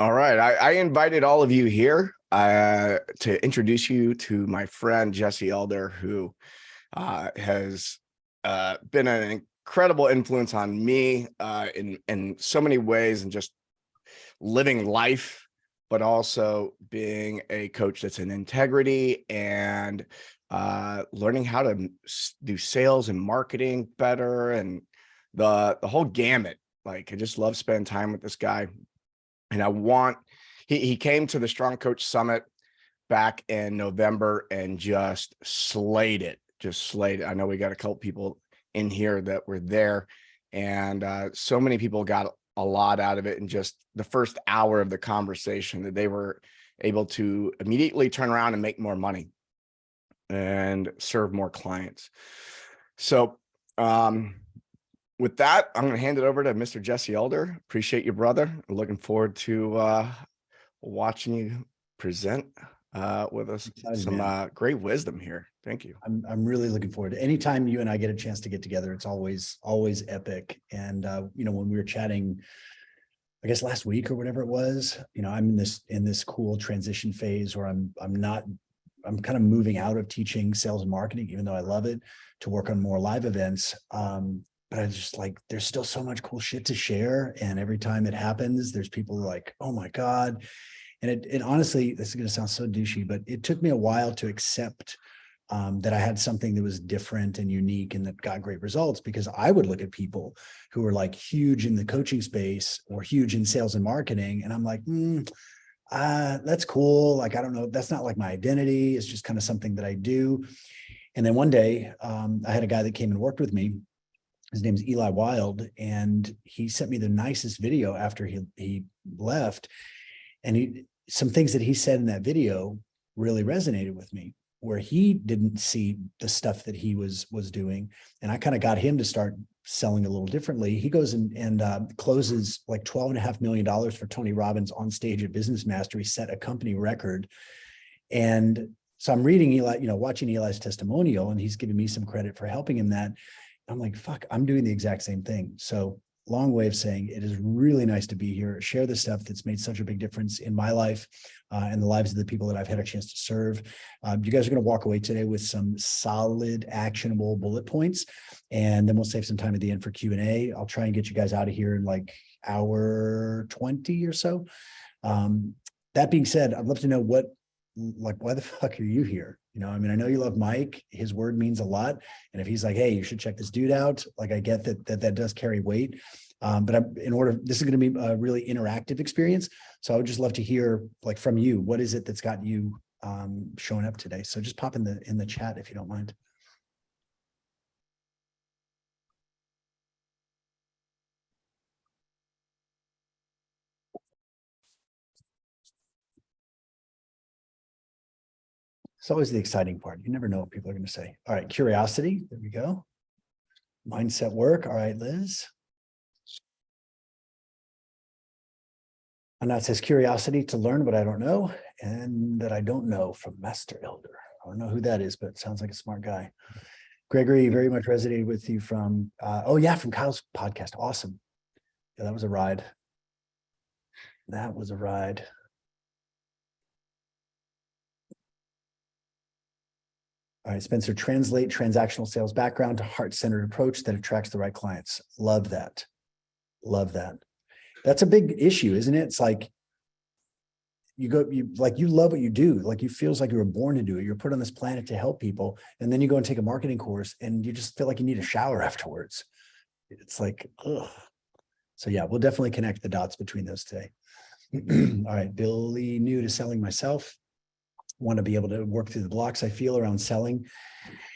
All right. I invited all of you here to introduce you to my friend, Jesse Elder, who has been an incredible influence on me in so many ways, and just living life, but also being a coach that's in integrity and learning how to do sales and marketing better, and the whole gamut. Like, I just love spending time with this guy. And he came to the Strong Coach Summit back in November and just slayed it. I know we got a couple people in here that were there, and so many people got a lot out of it in just the first hour of the conversation, that they were able to immediately turn around and make more money and serve more clients. So with that, I'm going to hand it over to Mr. Jesse Elder. Appreciate you, brother. I'm looking forward to watching you present with us some great wisdom here. Thank you. I'm really looking forward to anytime you and I get a chance to get together. It's always epic. And when we were chatting, I guess last week or whatever it was, I'm in this cool transition phase where I'm kind of moving out of teaching sales and marketing, even though I love it, to work on more live events. But I just there's still so much cool shit to share. And every time it happens, there's people like, oh my God. And it honestly, this is going to sound so douchey, but it took me a while to accept that I had something that was different and unique and that got great results, because I would look at people who were like huge in the coaching space or huge in sales and marketing. And I'm like, that's cool. Like, I don't know. That's not like my identity. It's just kind of something that I do. And then one day I had a guy that came and worked with me. His name's Eli Wild, and he sent me the nicest video after he left. And some things that he said in that video really resonated with me, where he didn't see the stuff that he was doing. And I kind of got him to start selling a little differently. He goes and closes like $12.5 million for Tony Robbins on stage at Business Mastery, set a company record. And so I'm reading Eli, watching Eli's testimonial, and he's giving me some credit for helping him that. I'm like, fuck, I'm doing the exact same thing. So long way of saying it is really nice to be here, share the stuff that's made such a big difference in my life and the lives of the people that I've had a chance to serve. You guys are going to walk away today with some solid, actionable bullet points, and then we'll save some time at the end for Q&A. I'll try and get you guys out of here in like hour 20 or so. That being said, I'd love to know why the fuck are you here? I know you love Mike. His word means a lot. And if he's like, hey, you should check this dude out, like, I get that does carry weight. But this is going to be a really interactive experience. So I would just love to hear from you, what is it that's got you showing up today? So just pop in the chat if you don't mind. It's always the exciting part. You never know what people are going to say. All right, curiosity. There we go. Mindset work. All right, Liz. And that says curiosity to learn what I don't know and that I don't know, from Master Elder. I don't know who that is, but it sounds like a smart guy. Gregory, very much resonated with you from Kyle's podcast. Awesome. Yeah, that was a ride. That was a ride. All right, Spencer, translate transactional sales background to heart-centered approach that attracts the right clients. Love that. Love that. That's a big issue, isn't it? It's like you love what you do. Like, you feels like you were born to do it. You're put on this planet to help people. And then you go and take a marketing course and you just feel like you need a shower afterwards. It's like, ugh. So yeah, we'll definitely connect the dots between those today. All right, Billy, new to selling myself. Want to be able to work through the blocks I feel around selling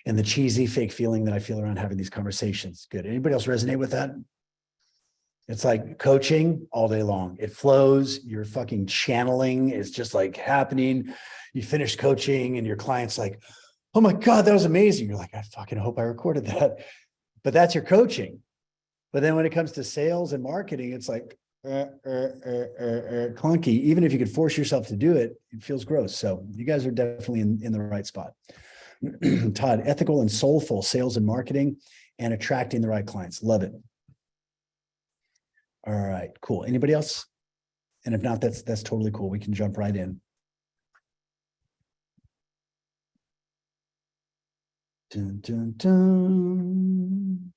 and the cheesy fake feeling that I feel around having these conversations. Good. Anybody else resonate with that? It's like coaching all day long. It flows. Your fucking channeling is just like happening. You finish coaching and your client's like, oh my God, that was amazing. You're like, I fucking hope I recorded that. But that's your coaching. But then when it comes to sales and marketing, it's like, clunky. Even if you could force yourself to do it, it feels gross. So you guys are definitely in the right spot. Todd, ethical and soulful sales and marketing and attracting the right clients. Love it. All right, cool. Anybody else? And if not, that's totally cool. We can jump right in. Dun, dun, dun.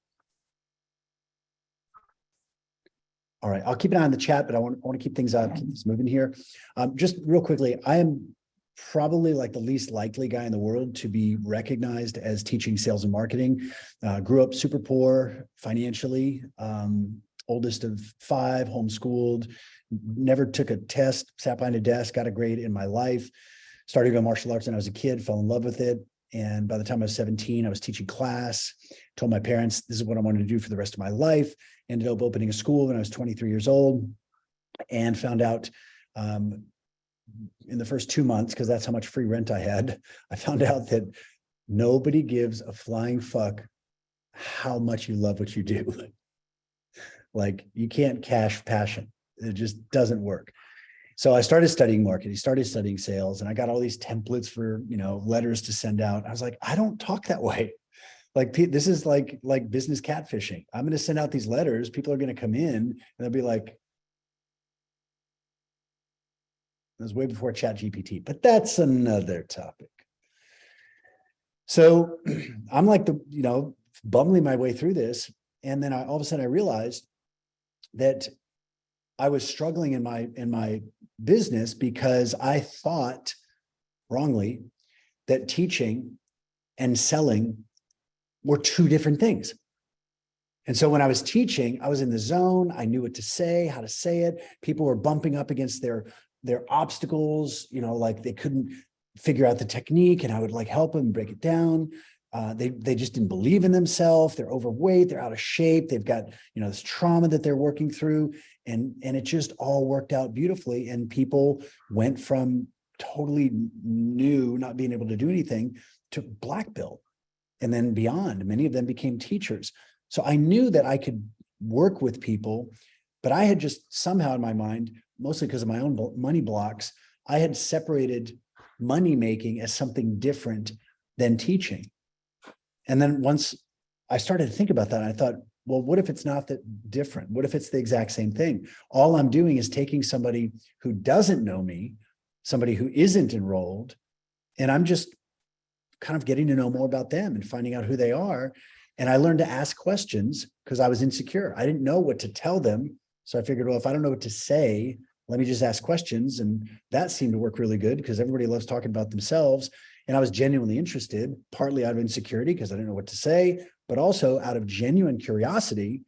All right, I'll keep an eye on the chat, but I want to keep things keep this moving here. Just real quickly, I am probably like the least likely guy in the world to be recognized as teaching sales and marketing. Grew up super poor financially, oldest of 5, homeschooled, never took a test, sat behind a desk, got a grade in my life. Started doing martial arts when I was a kid, fell in love with it. And by the time I was 17, I was teaching class, told my parents, this is what I wanted to do for the rest of my life. Ended up opening a school when I was 23 years old and found out in the first 2 months, because that's how much free rent I had, I found out that nobody gives a flying fuck how much you love what you do. Like, you can't cash passion. It just doesn't work. So I started studying marketing, started studying sales, and I got all these templates for, letters to send out. I was like, I don't talk that way. Like, this is like business catfishing. I'm going to send out these letters. People are going to come in and they'll be like, it was way before ChatGPT, but that's another topic. So I'm like bumbling my way through this. And then all of a sudden I realized that I was struggling in my business because I thought wrongly that teaching and selling were 2 different things. And so when I was teaching, I was in the zone. I knew what to say, how to say it. People were bumping up against their obstacles, like they couldn't figure out the technique, and I would like help them break it down. They just didn't believe in themselves. They're overweight. They're out of shape. They've got, this trauma that they're working through. And it just all worked out beautifully. And people went from totally new, not being able to do anything, to black belt. And then beyond, many of them became teachers. So I knew that I could work with people, but I had just somehow in my mind, mostly because of my own money blocks, I had separated money making as something different than teaching. And then once I started to think about that, I thought, well, what if it's not that different? What if it's the exact same thing? All I'm doing is taking somebody who doesn't know me, somebody who isn't enrolled, and I'm just kind of getting to know more about them and finding out who they are. And I learned to ask questions because I was insecure. I didn't know what to tell them. So I figured, well, if I don't know what to say, let me just ask questions. And that seemed to work really good because everybody loves talking about themselves. And I was genuinely interested, partly out of insecurity because I didn't know what to say, but also out of genuine curiosity,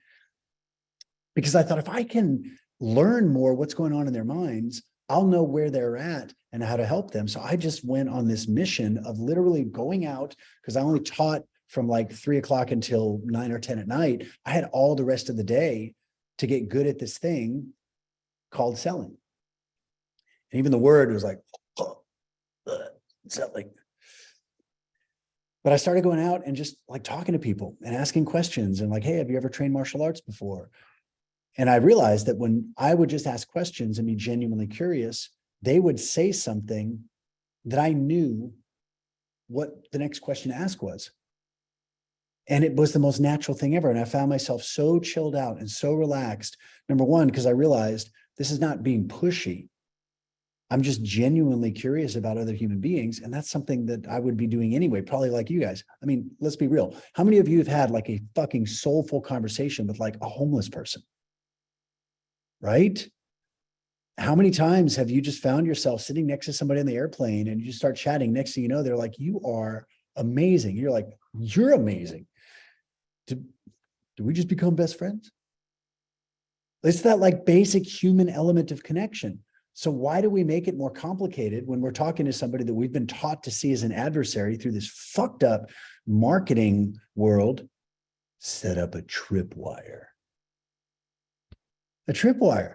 because I thought if I can learn more what's going on in their minds, I'll know where they're at and how to help them. So I just went on this mission of literally going out, because I only taught from like 3 o'clock until 9 or 10 at night. I had all the rest of the day to get good at this thing called selling. And even the word was like, selling. But I started going out and just like talking to people and asking questions and like, hey, have you ever trained martial arts before? And I realized that when I would just ask questions and be genuinely curious, they would say something that I knew what the next question to ask was. And it was the most natural thing ever. And I found myself so chilled out and so relaxed. Number one, because I realized this is not being pushy. I'm just genuinely curious about other human beings. And that's something that I would be doing anyway, probably like you guys. I mean, let's be real. How many of you have had like a fucking soulful conversation with like a homeless person? Right? How many times have you just found yourself sitting next to somebody on the airplane and you just start chatting? Next thing you know, they're like, you are amazing. You're like, you're amazing. Do we just become best friends? It's that like basic human element of connection. So why do we make it more complicated when we're talking to somebody that we've been taught to see as an adversary through this fucked up marketing world? Set up a tripwire. A tripwire.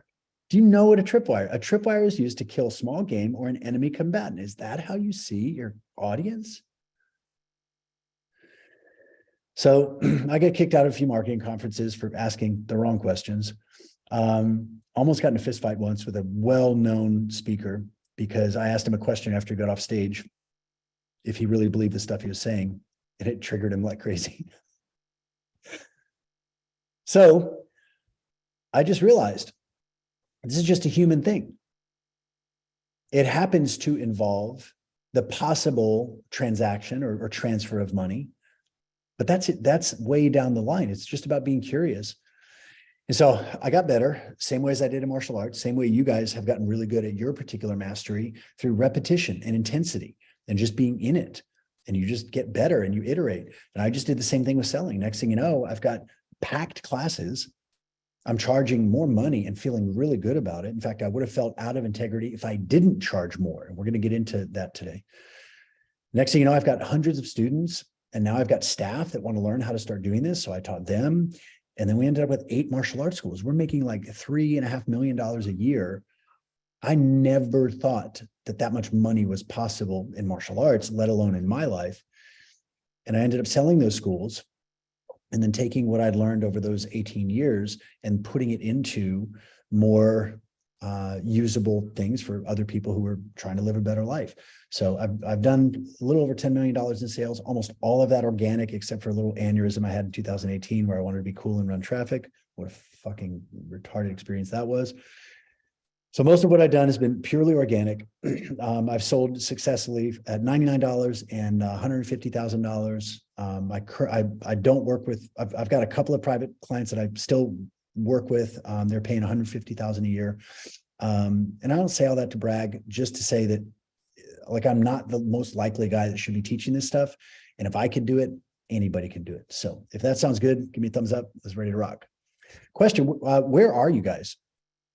Do you know what a tripwire? A tripwire is used to kill small game or an enemy combatant. Is that how you see your audience? So I got kicked out of a few marketing conferences for asking the wrong questions. Almost got in a fist fight once with a well-known speaker because I asked him a question after he got off stage if he really believed the stuff he was saying, and it triggered him like crazy. So I just realized this is just a human thing. It happens to involve the possible transaction or transfer of money, but that's it. That's way down the line. It's just about being curious. And so I got better, same way as I did in martial arts, same way you guys have gotten really good at your particular mastery through repetition and intensity and just being in it. And you just get better and you iterate. And I just did the same thing with selling. Next thing you know, I've got packed classes. I'm charging more money and feeling really good about it. In fact, I would have felt out of integrity if I didn't charge more. And we're going to get into that today. Next thing you know, I've got hundreds of students, and now I've got staff that want to learn how to start doing this. So I taught them. And then we ended up with 8 martial arts schools. We're making like $3.5 million a year. I never thought that that much money was possible in martial arts, let alone in my life. And I ended up selling those schools and then taking what I'd learned over those 18 years and putting it into more usable things for other people who are trying to live a better life. So I've done a little over $10 million in sales, almost all of that organic, except for a little aneurysm I had in 2018 where I wanted to be cool and run traffic. What a fucking retarded experience that was. So most of what I've done has been purely organic. I've sold successfully at $99 and $150,000. I don't work with, I've got a couple of private clients that I still work with. They're paying $150,000 a year. And I don't say all that to brag, just to say that like, I'm not the most likely guy that should be teaching this stuff. And if I could do it, anybody can do it. So if that sounds good, give me a thumbs up. Let's ready to rock. Question, where are you guys?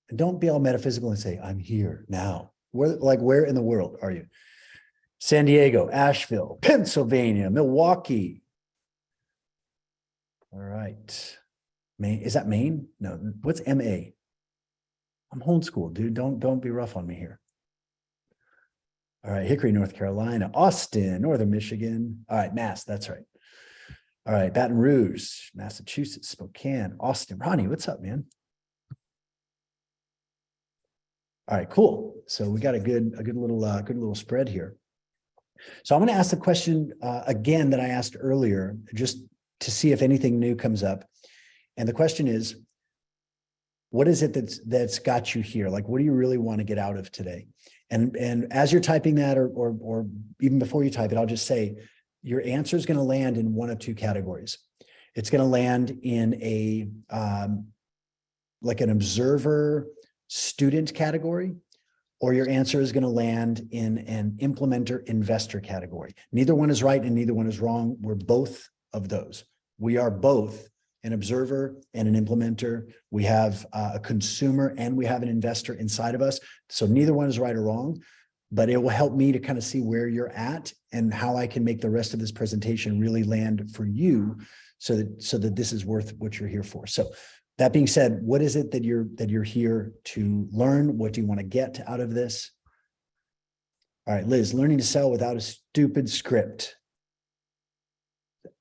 And don't be all metaphysical and say, I'm here now. Where in the world are you? San Diego, Asheville, Pennsylvania, Milwaukee. All right. Maine, is that Maine? No, what's MA? I'm homeschooled, dude. Don't be rough on me here. All right, Hickory, North Carolina, Austin, Northern Michigan. All right, Mass, that's right. All right, Baton Rouge, Massachusetts, Spokane, Austin. Ronnie, what's up, man? All right, cool. So we got a good little spread here. So I'm going to ask the question again that I asked earlier, just to see if anything new comes up. And the question is, what is it that's got you here? Like, what do you really want to get out of today? And as you're typing that, or even before you type it, I'll just say your answer is going to land in one of two categories. It's going to land in a like an observer student category, or your answer is going to land in an implementer investor category. Neither one is right and neither one is wrong. We're both of those. We are both an observer and an implementer. We have a consumer and we have an investor inside of us. So neither one is right or wrong, but it will help me to kind of see where you're at and how I can make the rest of this presentation really land for you so that this is worth what you're here for. So that being said, what is it that you're here to learn? What do you want to get out of this? All right, Liz, learning to sell without a stupid script.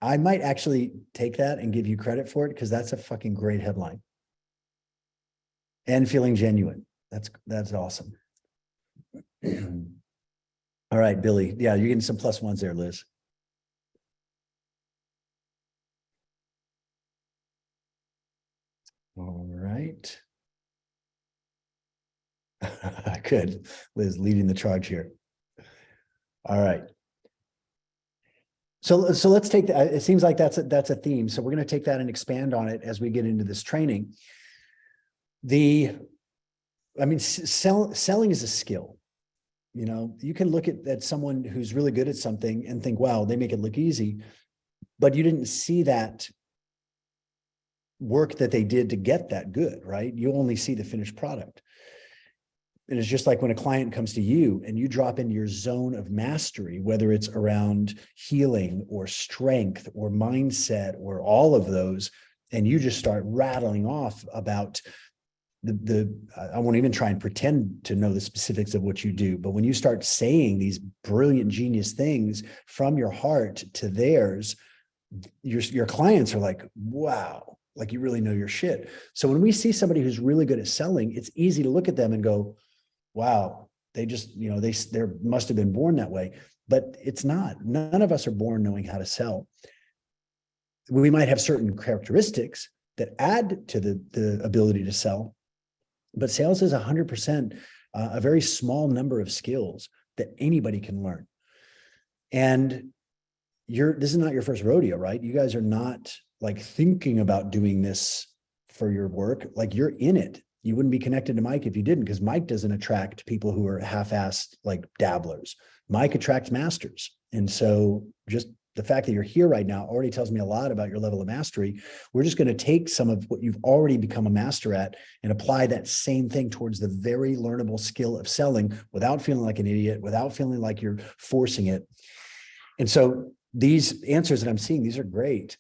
I might actually take that and give you credit for it because that's a fucking great headline. And feeling genuine. That's awesome. All right, Billy. Yeah, you're getting some +1s there, Liz. All right. Good. Liz leading the charge here. All right. So let's take that. It seems like that's a theme. So we're going to take that and expand on it as we get into this training. Selling is a skill. You know, you can look at someone who's really good at something and think, wow, they make it look easy, but you didn't see that work that they did to get that good, right? You only see the finished product. And it's just like when a client comes to you and you drop into your zone of mastery, whether it's around healing or strength or mindset or all of those, and you just start rattling off about I won't even try and pretend to know the specifics of what you do, but when you start saying these brilliant, genius things from your heart to theirs, your clients are like, wow, like you really know your shit. So when we see somebody who's really good at selling, it's easy to look at them and go, wow, they just, they must have been born that way, but it's not. None of us are born knowing how to sell. We might have certain characteristics that add to the ability to sell, but sales is 100% a very small number of skills that anybody can learn. And this is not your first rodeo, right? You guys are not like thinking about doing this for your work. Like, you're in it. You wouldn't be connected to Mike if you didn't, because Mike doesn't attract people who are half-assed like dabblers. Mike attracts masters. And so just the fact that you're here right now already tells me a lot about your level of mastery. We're just going to take some of what you've already become a master at and apply that same thing towards the very learnable skill of selling without feeling like an idiot, without feeling like you're forcing it. And so these answers that I'm seeing, these are great.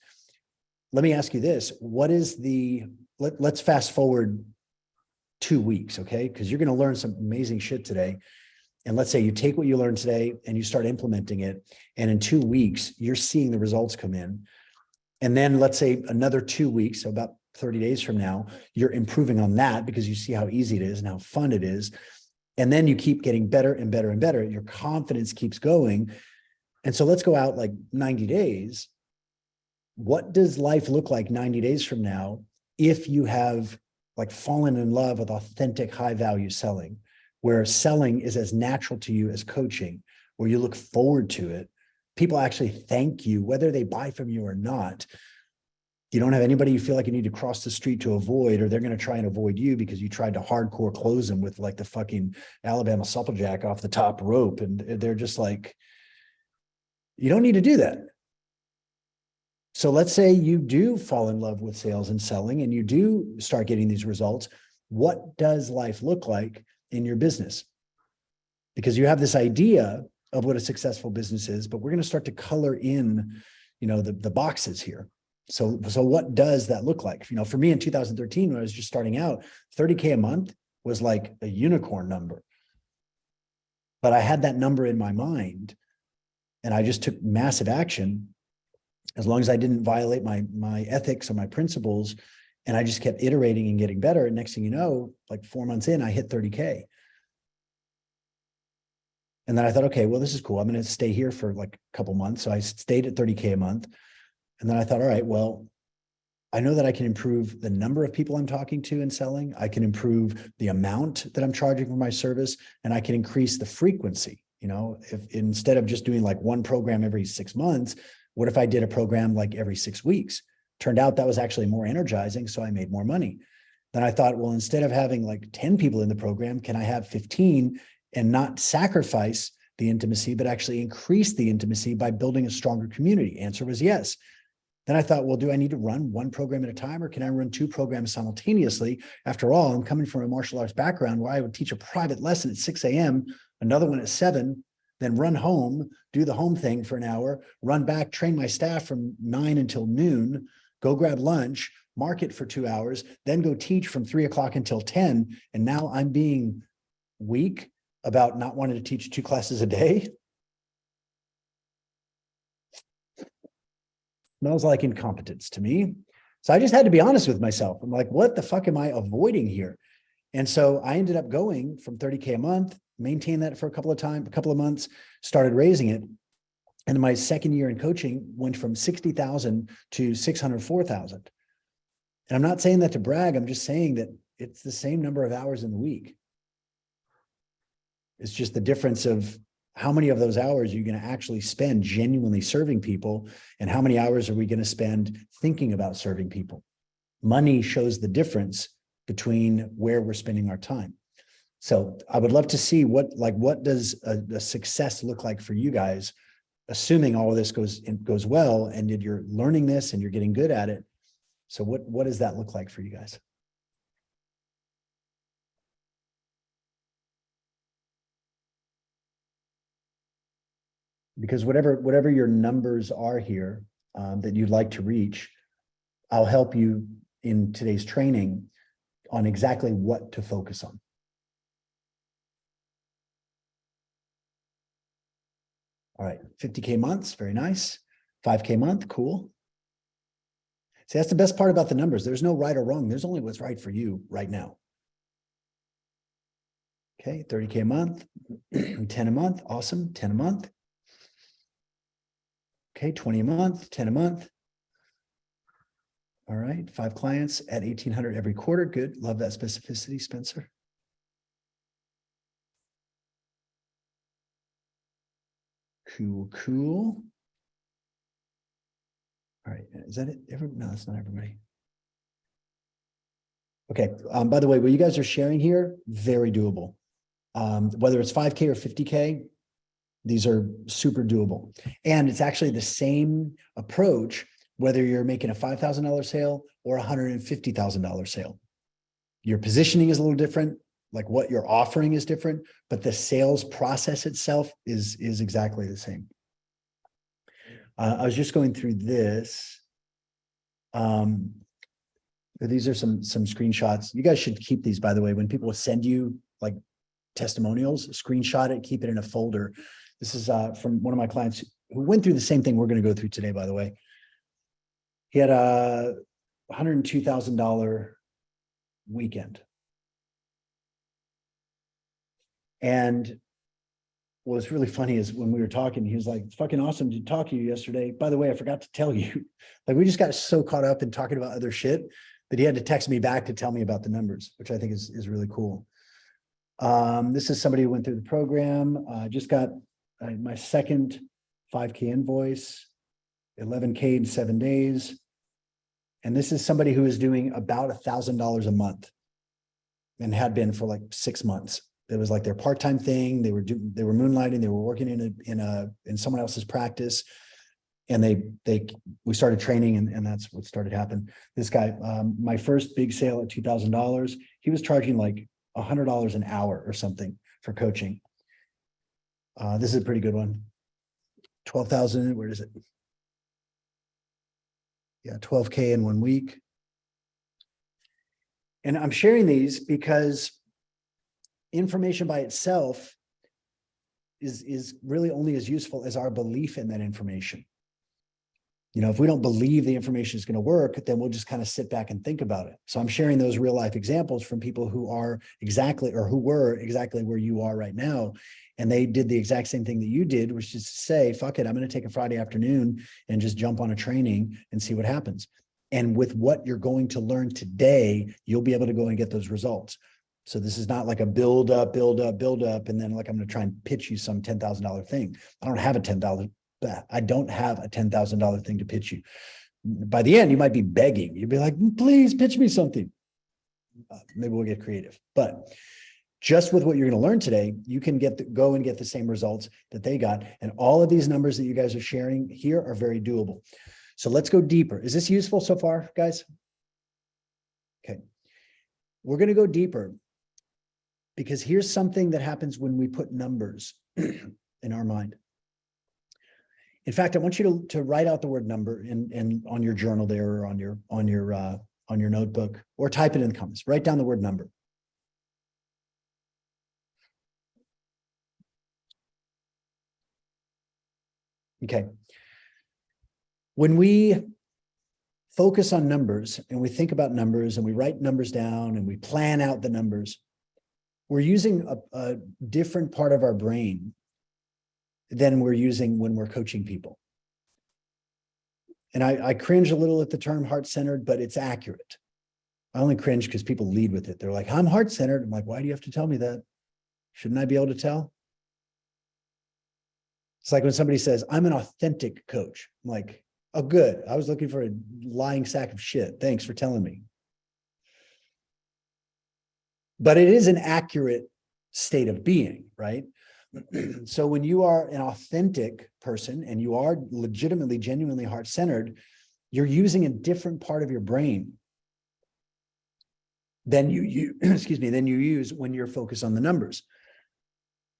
Let me ask you this. What is let's fast forward 2 weeks, okay? Because you're going to learn some amazing shit today. And let's say you take what you learned today and you start implementing it. And in 2 weeks, you're seeing the results come in. And then let's say another 2 weeks, so about 30 days from now, you're improving on that because you see how easy it is and how fun it is. And then you keep getting better and better and better. Your confidence keeps going. And so let's go out like 90 days. What does life look like 90 days from now if you have like fallen in love with authentic high value selling, where selling is as natural to you as coaching, where you look forward to it? People actually thank you, whether they buy from you or not. You don't have anybody you feel like you need to cross the street to avoid, or they're going to try and avoid you because you tried to hardcore close them with like the fucking Alabama supplejack off the top rope. And they're just like, you don't need to do that. So let's say you do fall in love with sales and selling and you do start getting these results. What does life look like in your business? Because you have this idea of what a successful business is, but we're going to start to color in, the boxes here. So what does that look like? For me in 2013, when I was just starting out, 30K a month was like a unicorn number. But I had that number in my mind and I just took massive action as long as I didn't violate my ethics or my principles. And I just kept iterating and getting better. And next thing you know, like 4 months in, I hit 30K. And then I thought, okay, well, this is cool. I'm going to stay here for like a couple months. So I stayed at 30K a month. And then I thought, all right, well, I know that I can improve the number of people I'm talking to and selling. I can improve the amount that I'm charging for my service, and I can increase the frequency. If instead of just doing like one program every 6 months, what if I did a program like every 6 weeks? Turned out that was actually more energizing, so I made more money. Then I thought, well, instead of having like 10 people in the program, can I have 15 and not sacrifice the intimacy, but actually increase the intimacy by building a stronger community? Answer was yes. Then I thought, well, do I need to run one program at a time, or can I run 2 programs simultaneously? After all, I'm coming from a martial arts background where I would teach a private lesson at 6 a.m., another one at 7, then run home, do the home thing for an hour, run back, train my staff from 9 until noon, go grab lunch, market for 2 hours, then go teach from 3 o'clock until 10. And now I'm being weak about not wanting to teach 2 classes a day. Smells like incompetence to me. So I just had to be honest with myself. I'm like, what the fuck am I avoiding here? And so I ended up going from 30K a month, maintained that for a couple of months, started raising it. And in my second year in coaching, went from 60,000 to 604,000. And I'm not saying that to brag. I'm just saying that it's the same number of hours in the week. It's just the difference of how many of those hours are you going to actually spend genuinely serving people, and how many hours are we going to spend thinking about serving people? Money shows the difference between where we're spending our time. So I would love to see what does a success look like for you guys, assuming all of this goes well and you're learning this and you're getting good at it. So what does that look like for you guys? Because whatever your numbers are here that you'd like to reach, I'll help you in today's training on exactly what to focus on. All right, 50K months, very nice. 5K month, cool. See, that's the best part about the numbers. There's no right or wrong. There's only what's right for you right now. Okay, 30K a month, 10 a month, awesome, 10 a month. Okay, 20 a month, 10 a month. All right, 5 clients at 1,800 every quarter. Good, love that specificity, Spencer. Cool. All right, is that it? No, that's not everybody. Okay, by the way, what you guys are sharing here, very doable. Whether it's 5K or 50K, these are super doable. And it's actually the same approach, whether you're making a $5,000 sale or a $150,000 sale. Your positioning is a little different, like what you're offering is different, but the sales process itself is exactly the same. I was just going through this. These are some screenshots. You guys should keep these, by the way, when people send you like testimonials, screenshot it, keep it in a folder. This is from one of my clients who went through the same thing we're going to go through today, by the way. He had a $102,000 weekend. And what's really funny is when we were talking, he was like, "It's fucking awesome to talk to you yesterday. By the way, I forgot to tell you." Like, we just got so caught up in talking about other shit that he had to text me back to tell me about the numbers, which I think is really cool. This is somebody who went through the program. Just got my second 5K invoice, 11K in 7 days. And this is somebody who is doing about $1,000 a month and had been for like 6 months. It was like their part-time thing. They were moonlighting. They were working in someone else's practice. And we started training, and that's what started happening. This guy, my first big sale at $2,000, he was charging like $100 an hour or something for coaching. This is a pretty good one. 12,000, where is it? Yeah, 12K in 1 week. And I'm sharing these because information by itself is really only as useful as our belief in that information. You know, if we don't believe the information is going to work, then we'll just kind of sit back and think about it. So I'm sharing those real life examples from people who are exactly, or who were exactly where you are right now. And they did the exact same thing that you did, which is to say, fuck it, I'm going to take a Friday afternoon and just jump on a training and see what happens. And with what you're going to learn today, you'll be able to go and get those results. So this is not like a build up, and then like I'm going to try and pitch you some $10,000 thing. I don't have a $10,000 thing to pitch you. By the end, you might be begging. You'd be like, "Please pitch me something." Maybe we'll get creative. But just with what you're going to learn today, you can go and get the same results that they got. And all of these numbers that you guys are sharing here are very doable. So let's go deeper. Is this useful so far, guys? Okay. We're going to go deeper because here's something that happens when we put numbers in our mind. In fact, I want you to write out the word number and on your journal there, or on your notebook, or type it in the comments. Write down the word number. Okay. When we focus on numbers and we think about numbers and we write numbers down and we plan out the numbers, we're using a different part of our brain than we're using when we're coaching people. And I cringe a little at the term heart-centered, but it's accurate. I only cringe because people lead with it. They're like, "I'm heart-centered." I'm like, "Why do you have to tell me that? Shouldn't I be able to tell?" It's like when somebody says, "I'm an authentic coach." I'm like, "Oh, good. I was looking for a lying sack of shit. Thanks for telling me." But it is an accurate state of being, right? So when you are an authentic person and you are legitimately, genuinely heart-centered, you're using a different part of your brain than you than you use when you're focused on the numbers.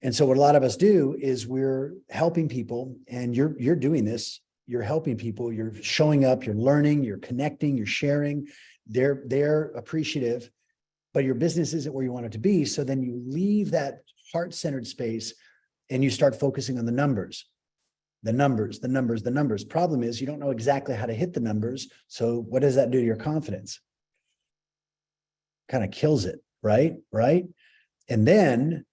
And so what a lot of us do is we're helping people, and you're doing this. You're helping people. You're showing up. You're learning. You're connecting. You're sharing. They're appreciative, but your business isn't where you want it to be. So then you leave that heart-centered space and you start focusing on the numbers. The numbers. Problem is you don't know exactly how to hit the numbers. So what does that do to your confidence? Kind of kills it, right? And then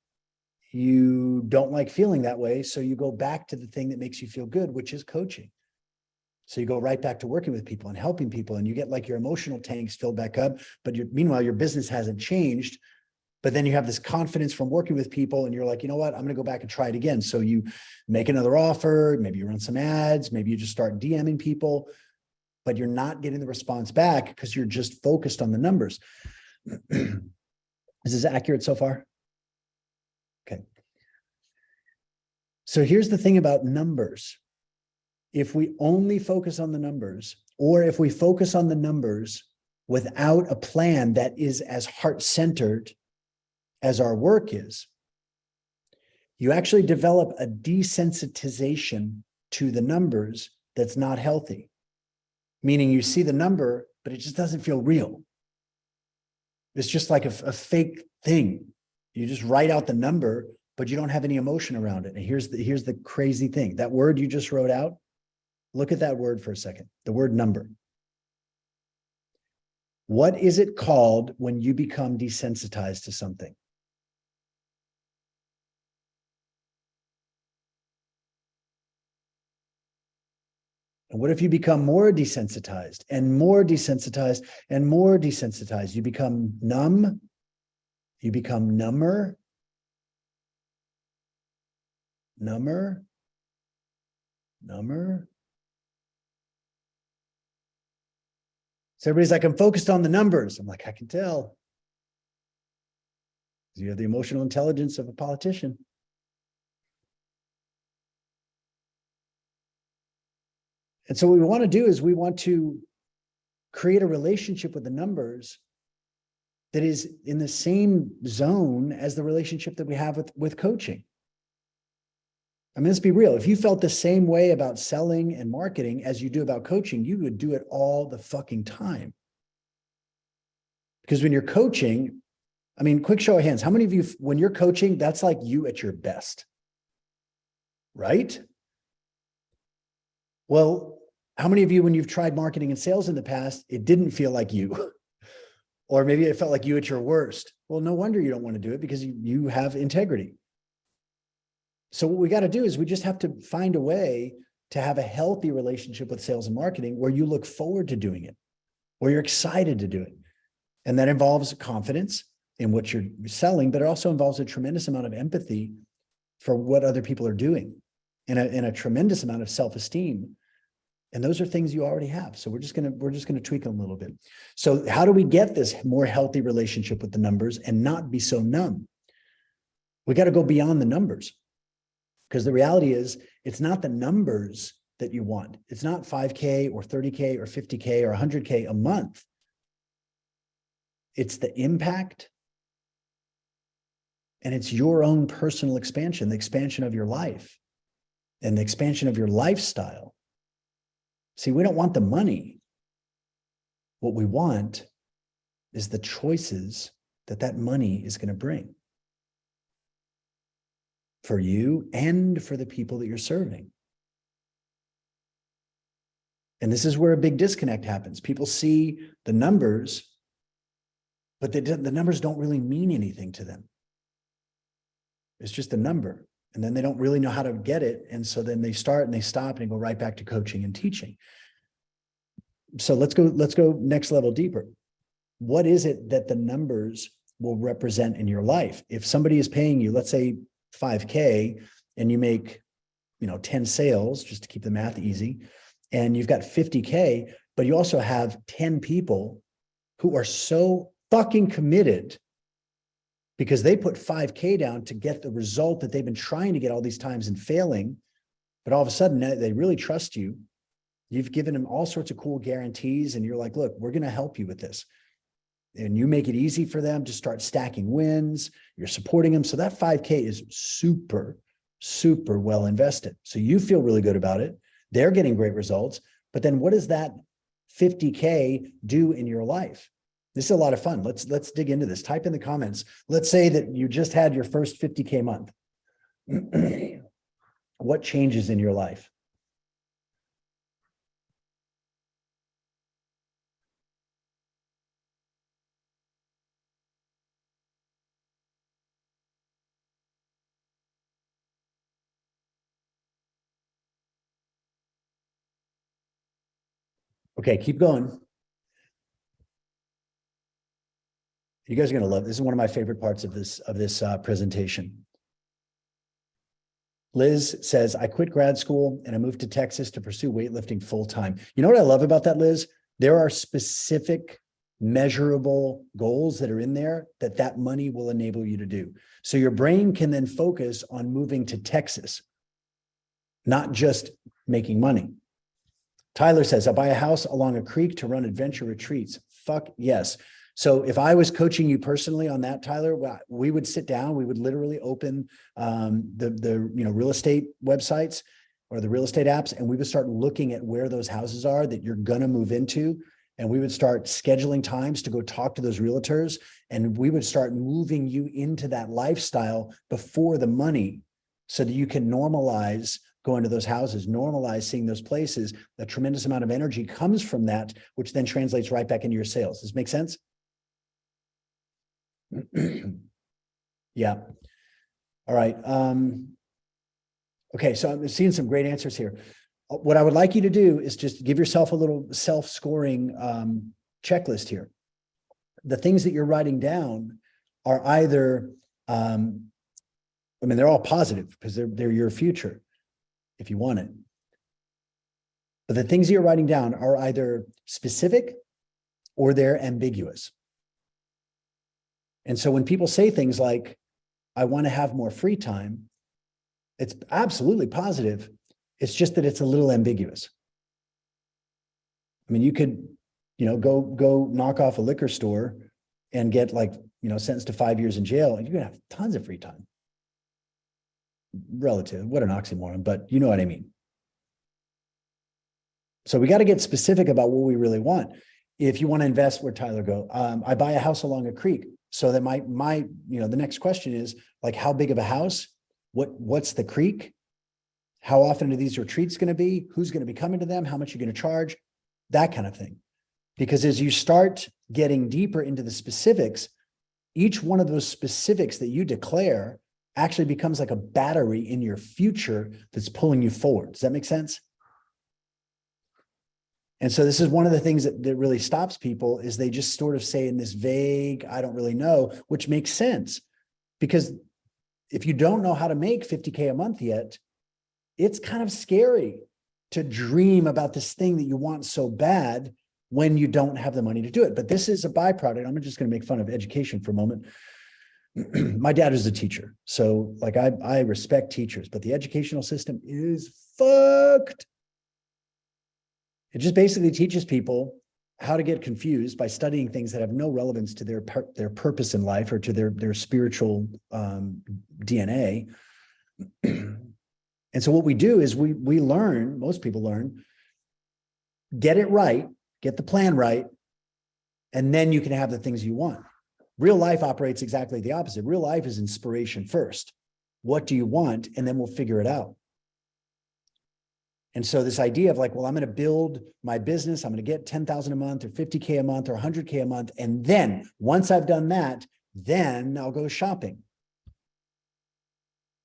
you don't like feeling that way. So you go back to the thing that makes you feel good, which is coaching. So you go right back to working with people and helping people, and you get like your emotional tanks filled back up. But meanwhile, your business hasn't changed, But then you have this confidence from working with people and you're like, you know what, I'm going to go back and try it again. So you make another offer, maybe you run some ads, maybe you just start DMing people, but you're not getting the response back because you're just focused on the numbers. Is this accurate so far? Okay. So here's the thing about numbers. If we only focus on the numbers, or if we focus on the numbers without a plan that is as heart-centered as our work is, you actually develop a desensitization to the numbers that's not healthy. Meaning you see the number, but it just doesn't feel real. It's just like a fake thing. You just write out the number, but you don't have any emotion around it. And here's the crazy thing. That word you just wrote out, look at that word for a second, the word number. What is it called when you become desensitized to something? And what if you become more desensitized and more desensitized and more desensitized? You become numb. You become number. Number. Number. So everybody's like, I'm focused on the numbers. I'm like, I can tell. You have the emotional intelligence of a politician. And so what we want to do is we want to create a relationship with the numbers that is in the same zone as the relationship that we have with coaching. I mean, let's be real. If you felt the same way about selling and marketing as you do about coaching, you would do it all the fucking time. Because when you're coaching, I mean, quick show of hands, how many of you, when you're coaching, that's like you at your best, right? Well, how many of you, when you've tried marketing and sales in the past, it didn't feel like you, or maybe it felt like you at your worst? Well, no wonder you don't want to do it, because you have integrity. So what we got to do is we just have to find a way to have a healthy relationship with sales and marketing where you look forward to doing it, where you're excited to do it. And that involves confidence in what you're selling, but it also involves a tremendous amount of empathy for what other people are doing, and a tremendous amount of self-esteem. And those are things you already have. So we're just gonna tweak them a little bit. So how do we get this more healthy relationship with the numbers and not be so numb? We got to go beyond the numbers, because the reality is it's not the numbers that you want. It's not 5K or 30K or 50K or 100K a month. It's the impact, and it's your own personal expansion, the expansion of your life and the expansion of your lifestyle. See, we don't want the money. What we want is the choices that money is going to bring for you and for the people that you're serving. And this is where a big disconnect happens. People see the numbers, but the numbers don't really mean anything to them. It's just a number. And then they don't really know how to get it. And so then they start and they stop and go right back to coaching and teaching. So let's go next level deeper. What is it that the numbers will represent in your life? If somebody is paying you, let's say 5K, and you make, 10 sales, just to keep the math easy, and you've got 50K, but you also have 10 people who are so fucking committed because they put 5K down to get the result that they've been trying to get all these times and failing, but all of a sudden they really trust you. You've given them all sorts of cool guarantees, and you're like, look, we're going to help you with this. And you make it easy for them to start stacking wins. You're supporting them. So that 5K is super, super well invested. So you feel really good about it. They're getting great results. But then what does that 50K do in your life? This is a lot of fun. Let's dig into this. Type in the comments. Let's say that you just had your first 50K month. What changes in your life? Okay, keep going. You guys are going to love, this is one of my favorite parts of this presentation. Liz says, I quit grad school and I moved to Texas to pursue weightlifting full time. You know what I love about that, Liz? There are specific measurable goals that are in there that money will enable you to do. So your brain can then focus on moving to Texas, not just making money. Tyler says, I buy a house along a creek to run adventure retreats. Fuck yes. So if I was coaching you personally on that, Tyler, we would sit down, we would literally open the real estate websites or the real estate apps, and we would start looking at where those houses are that you're gonna move into. And we would start scheduling times to go talk to those realtors, and we would start moving you into that lifestyle before the money so that you can normalize going to those houses, normalize seeing those places. A tremendous amount of energy comes from that, which then translates right back into your sales. Does this make sense? Yeah. All right. Okay. So I'm seeing some great answers here. What I would like you to do is just give yourself a little self-scoring checklist here. The things that you're writing down are either, they're all positive because they're your future if you want it. But the things that you're writing down are either specific or they're ambiguous. And so when people say things like, I want to have more free time, it's absolutely positive. It's just that it's a little ambiguous. I mean, you could, go knock off a liquor store and get sentenced to 5 years in jail, and you're gonna have tons of free time. Relative, what an oxymoron, but you know what I mean. So we got to get specific about what we really want. If you want to invest, where Tyler go, I buy a house along a creek. So that the next question is like, how big of a house? What's the creek? How often are these retreats going to be? Who's going to be coming to them? How much you're going to charge? That kind of thing. Because as you start getting deeper into the specifics, each one of those specifics that you declare actually becomes like a battery in your future that's pulling you forward. Does that make sense? And so this is one of the things that really stops people is they just sort of say in this vague, I don't really know, which makes sense. Because if you don't know how to make 50K a month yet, it's kind of scary to dream about this thing that you want so bad when you don't have the money to do it. But this is a byproduct. I'm just going to make fun of education for a moment. My dad is a teacher. So I respect teachers, but the educational system is fucked. It just basically teaches people how to get confused by studying things that have no relevance to their purpose in life or to their spiritual DNA. And so what we do is we learn, most people learn, get it right, get the plan right, and then you can have the things you want. Real life operates exactly the opposite. Real life is inspiration first. What do you want? And then we'll figure it out. And so this idea of I'm going to build my business, I'm going to get 10,000 a month or 50K a month or 100K a month. And then once I've done that, then I'll go shopping.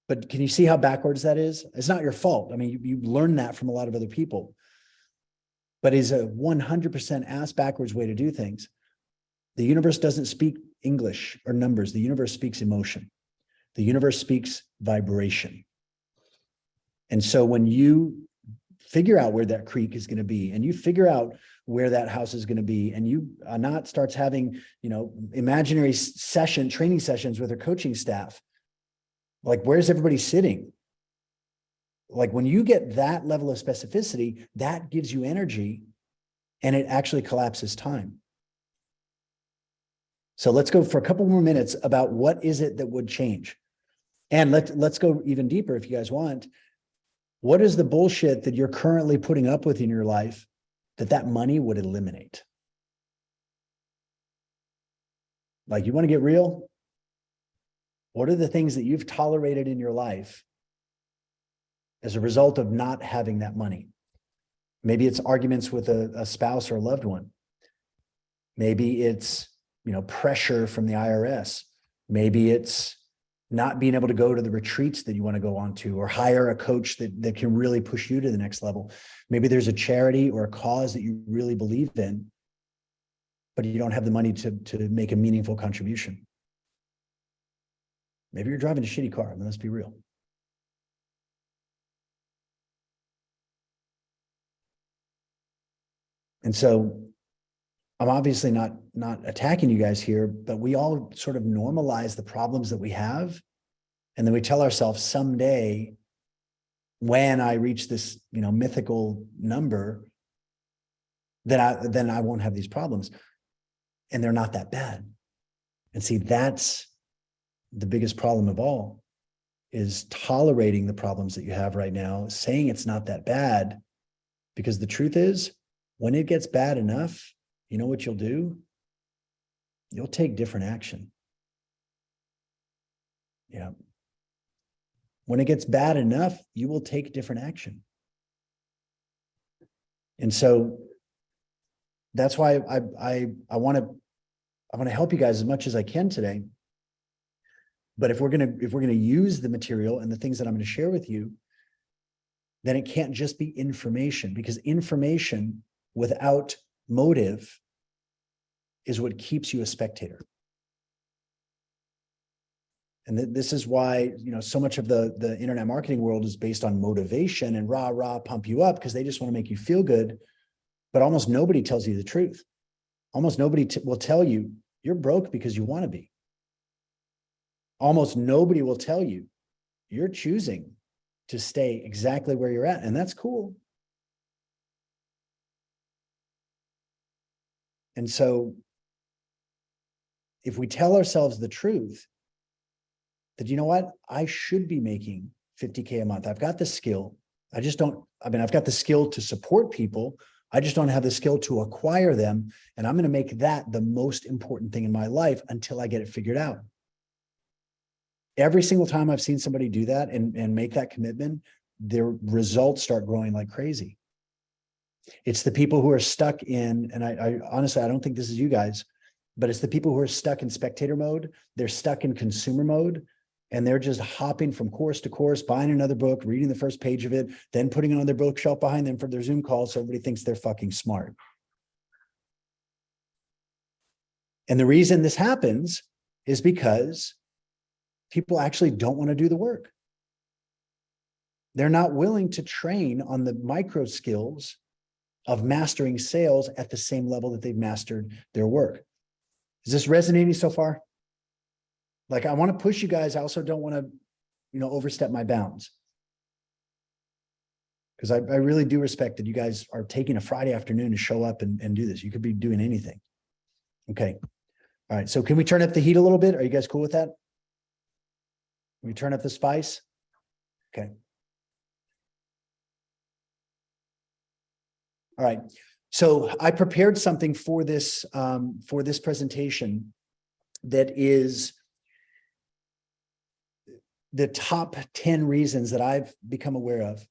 But can you see how backwards that is? It's not your fault. I mean, you learn that from a lot of other people, but it's a 100% ass backwards way to do things. The universe doesn't speak English or numbers. The universe speaks emotion. The universe speaks vibration. And so when you figure out where that creek is going to be, and you figure out where that house is going to be, and you not starts having, imaginary training sessions with her coaching staff, where's everybody sitting? When you get that level of specificity, that gives you energy and it actually collapses time. So let's go for a couple more minutes about what is it that would change. And let's go even deeper if you guys want. What is the bullshit that you're currently putting up with in your life that money would eliminate? You want to get real? What are the things that you've tolerated in your life as a result of not having that money? Maybe it's arguments with a spouse or a loved one. Maybe it's, pressure from the IRS. Maybe it's not being able to go to the retreats that you want to go on to, or hire a coach that can really push you to the next level. Maybe there's a charity or a cause that you really believe in but you don't have the money to make a meaningful contribution. Maybe you're driving a shitty car. I mean, let's be real. And so I'm obviously not attacking you guys here, but we all sort of normalize the problems that we have. And then we tell ourselves someday, when I reach this, mythical number, then I won't have these problems. And they're not that bad. And see, that's the biggest problem of all, is tolerating the problems that you have right now, saying it's not that bad. Because the truth is, when it gets bad enough, you know what you'll do? You'll take different action. Yeah. When it gets bad enough, you will take different action. And so that's why I want to help you guys as much as I can today. But if we're gonna use the material and the things that I'm going to share with you, then it can't just be information, because information without motive is what keeps you a spectator. And this is why, so much of the internet marketing world is based on motivation and rah, pump you up, because they just want to make you feel good. But almost nobody tells you the truth. Almost nobody will tell you you're broke because you want to be. Almost nobody will tell you you're choosing to stay exactly where you're at. And that's cool. And so if we tell ourselves the truth, that, you know what, I should be making $50K a month. I've got the skill. I've got the skill to support people. I just don't have the skill to acquire them. And I'm going to make that the most important thing in my life until I get it figured out. Every single time I've seen somebody do that and make that commitment, their results start growing like crazy. It's the people who are stuck in, and I honestly, I don't think this is you guys, but it's the people who are stuck in spectator mode. They're stuck in consumer mode, and they're just hopping from course to course, buying another book, reading the first page of it, then putting it on their bookshelf behind them for their Zoom call so everybody thinks they're fucking smart. And the reason this happens is because people actually don't want to do the work. They're not willing to train on the micro skills of mastering sales at the same level that they've mastered their work. Is this resonating so far? Like, I want to push you guys. I also don't want to, overstep my bounds. Because I really do respect that you guys are taking a Friday afternoon to show up and do this. You could be doing anything. Okay. All right. So can we turn up the heat a little bit? Are you guys cool with that? Can we turn up the spice? Okay. All right. So I prepared something for this presentation that is the top 10 reasons that I've become aware of.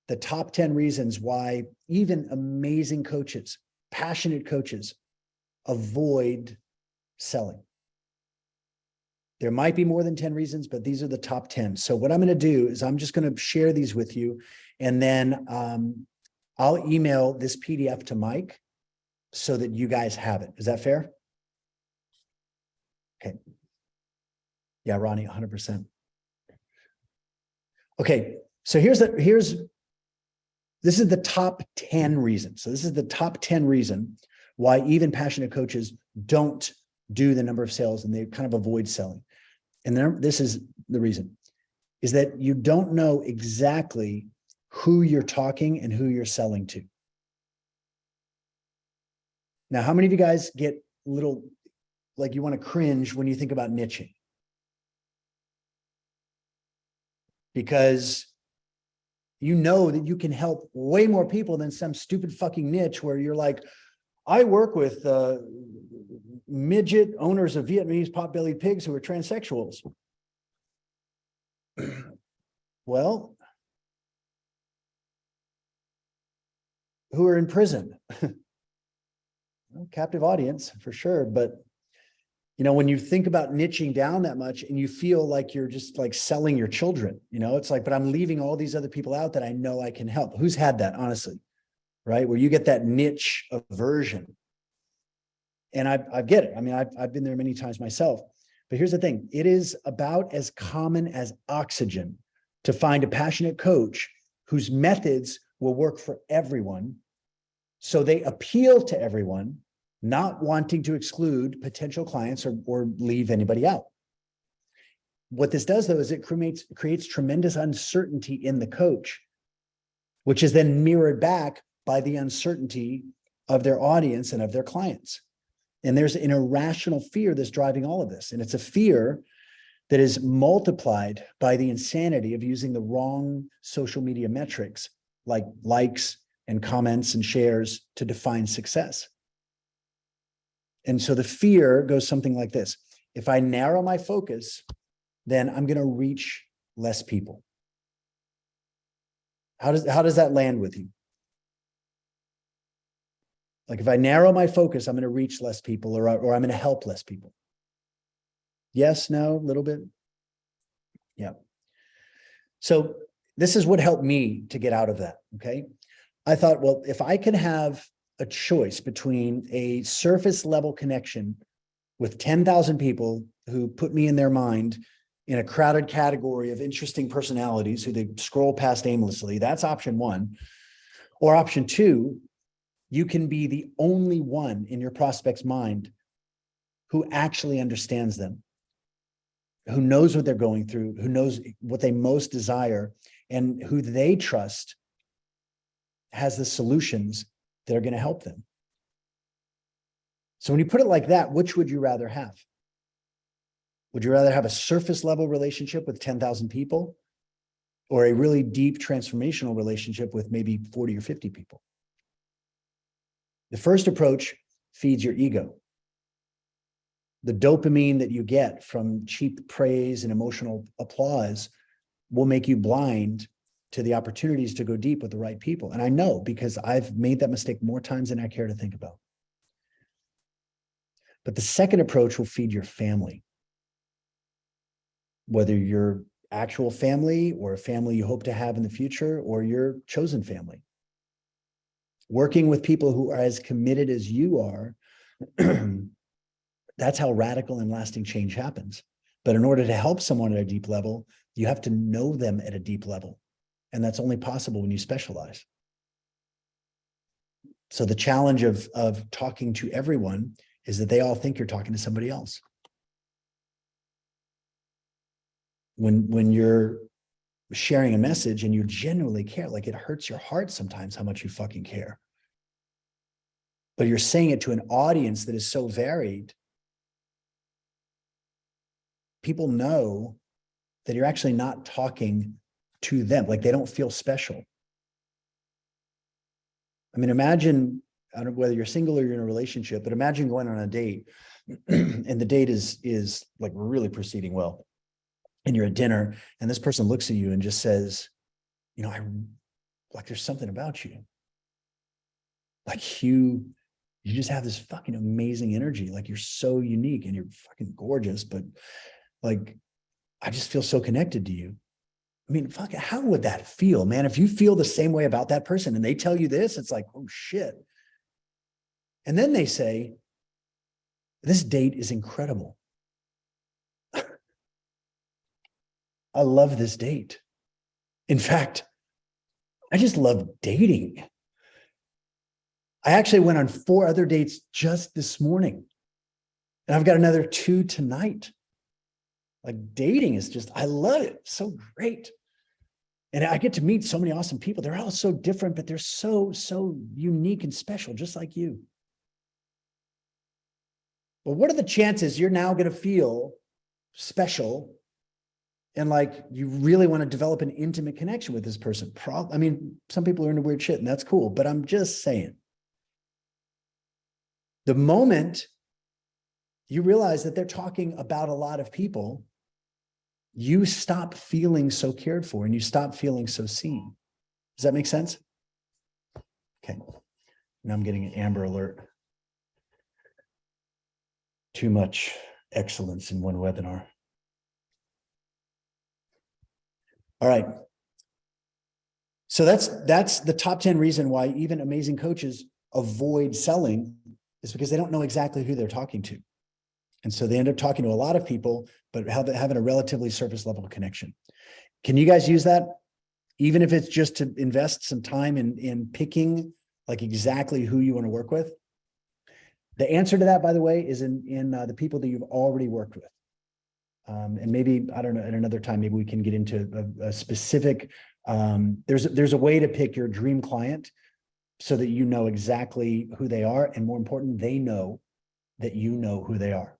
The top 10 reasons why even amazing coaches, passionate coaches, avoid selling. There might be more than 10 reasons, but these are the top 10. So what I'm going to do is I'm just going to share these with you, and then I'll email this PDF to Mike so that you guys have it. Is that fair? Okay. Yeah, Ronnie, 100%. Okay. So this is the top 10 reasons. So this is the top 10 reason why even passionate coaches don't do the number of sales and they kind of avoid selling. And this is the reason, is that you don't know exactly who you're talking and who you're selling to. Now, how many of you guys get a little, like, you want to cringe when you think about niching? Because you know that you can help way more people than some stupid fucking niche where you're like, I work with midget owners of Vietnamese pot-bellied pigs who are transsexuals. Well, who are in prison. Well, captive audience for sure. But, when you think about niching down that much and you feel like you're just like selling your children, it's like, but I'm leaving all these other people out that I know I can help. Who's had that, honestly, right? Where you get that niche aversion. And I get it. I mean, I've been there many times myself. But here's the thing. It is about as common as oxygen to find a passionate coach whose methods will work for everyone. So they appeal to everyone, not wanting to exclude potential clients or leave anybody out. What this does, though, is it creates tremendous uncertainty in the coach, which is then mirrored back by the uncertainty of their audience and of their clients. And there's an irrational fear that's driving all of this. And it's a fear that is multiplied by the insanity of using the wrong social media metrics like likes and comments and shares to define success. And so the fear goes something like this. If I narrow my focus, then I'm going to reach less people. How does that land with you? Like if I narrow my focus, I'm going to reach less people or I'm going to help less people. Yes, no, a little bit. Yeah. So this is what helped me to get out of that. Okay. I thought, well, if I can have a choice between a surface level connection with 10,000 people who put me in their mind in a crowded category of interesting personalities who they scroll past aimlessly, that's option one. Or option two, you can be the only one in your prospect's mind who actually understands them, who knows what they're going through, who knows what they most desire, and who they trust has the solutions that are going to help them. So when you put it like that, which would you rather have? Would you rather have a surface level relationship with 10,000 people or a really deep transformational relationship with maybe 40 or 50 people? The first approach feeds your ego. The dopamine that you get from cheap praise and emotional applause will make you blind to the opportunities to go deep with the right people. And I know because I've made that mistake more times than I care to think about. But the second approach will feed your family. Whether your actual family or a family you hope to have in the future or your chosen family. Working with people who are as committed as you are, that's how radical and lasting change happens. But in order to help someone at a deep level, you have to know them at a deep level. And that's only possible when you specialize. So the challenge of talking to everyone is that they all think you're talking to somebody else. When you're sharing a message and you genuinely care, like it hurts your heart sometimes how much you fucking care. But you're saying it to an audience that is so varied. People know that you're actually not talking to them, like they don't feel special. I mean, imagine, I don't know whether you're single or you're in a relationship, but imagine going on a date and the date is like really proceeding well. And you're at dinner and this person looks at you and just says, you know, I like, there's something about you. Like you just have this fucking amazing energy. Like you're so unique and you're fucking gorgeous, but like, I just feel so connected to you. I mean, fuck, how would that feel, man? If you feel the same way about that person and they tell you this, it's like, oh shit. And then they say, this date is incredible. I love this date. In fact, I just love dating. I actually went on 4 other dates just this morning. And I've got another 2 tonight. Like dating is just, I love it. It's so great. And I get to meet so many awesome people. They're all so different, but they're so unique and special, just like you. But what are the chances you're now going to feel special and like you really want to develop an intimate connection with this person? I mean, some people are into weird shit and that's cool, but I'm just saying. The moment you realize that they're talking about a lot of people, you stop feeling so cared for and you stop feeling so seen. Does that make sense? Okay. Now I'm getting an Amber Alert. Too much excellence in one webinar. All right. So that's the top 10 reason why even amazing coaches avoid selling is because they don't know exactly who they're talking to. And so they end up talking to a lot of people, but having a relatively surface level connection. Can you guys use that? Even if it's just to invest some time in picking like exactly who you want to work with? The answer to that, by the way, is in the people that you've already worked with. And maybe, I don't know, at another time, maybe we can get into a specific, there's a way to pick your dream client so that you know exactly who they are. And more important, they know that you know who they are.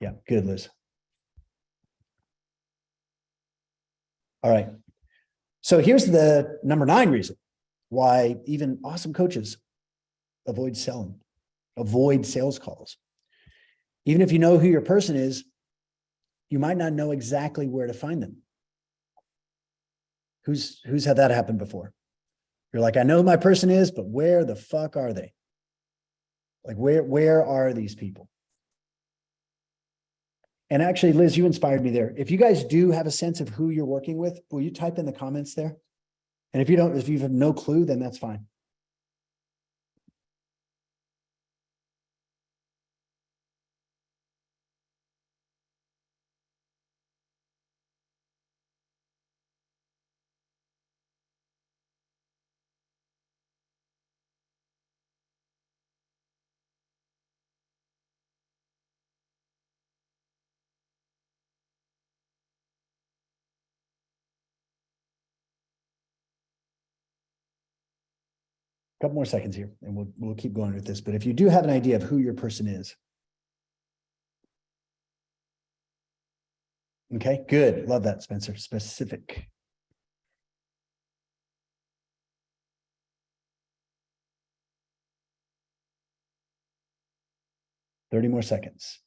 Yeah, good, Liz. All right. So here's the number 9 reason why even awesome coaches avoid sales calls. Even if you know who your person is, you might not know exactly where to find them. Who's had that happen before? You're like, I know who my person is, but where the fuck are they? Like, where are these people? And actually, Liz, you inspired me there. If you guys do have a sense of who you're working with, will you type in the comments there? And if you don't, if you have no clue, then that's fine. Couple more seconds here and we'll keep going with this. But if you do have an idea of who your person is. Okay, good. Love that, Spencer. Specific. Thirty more seconds.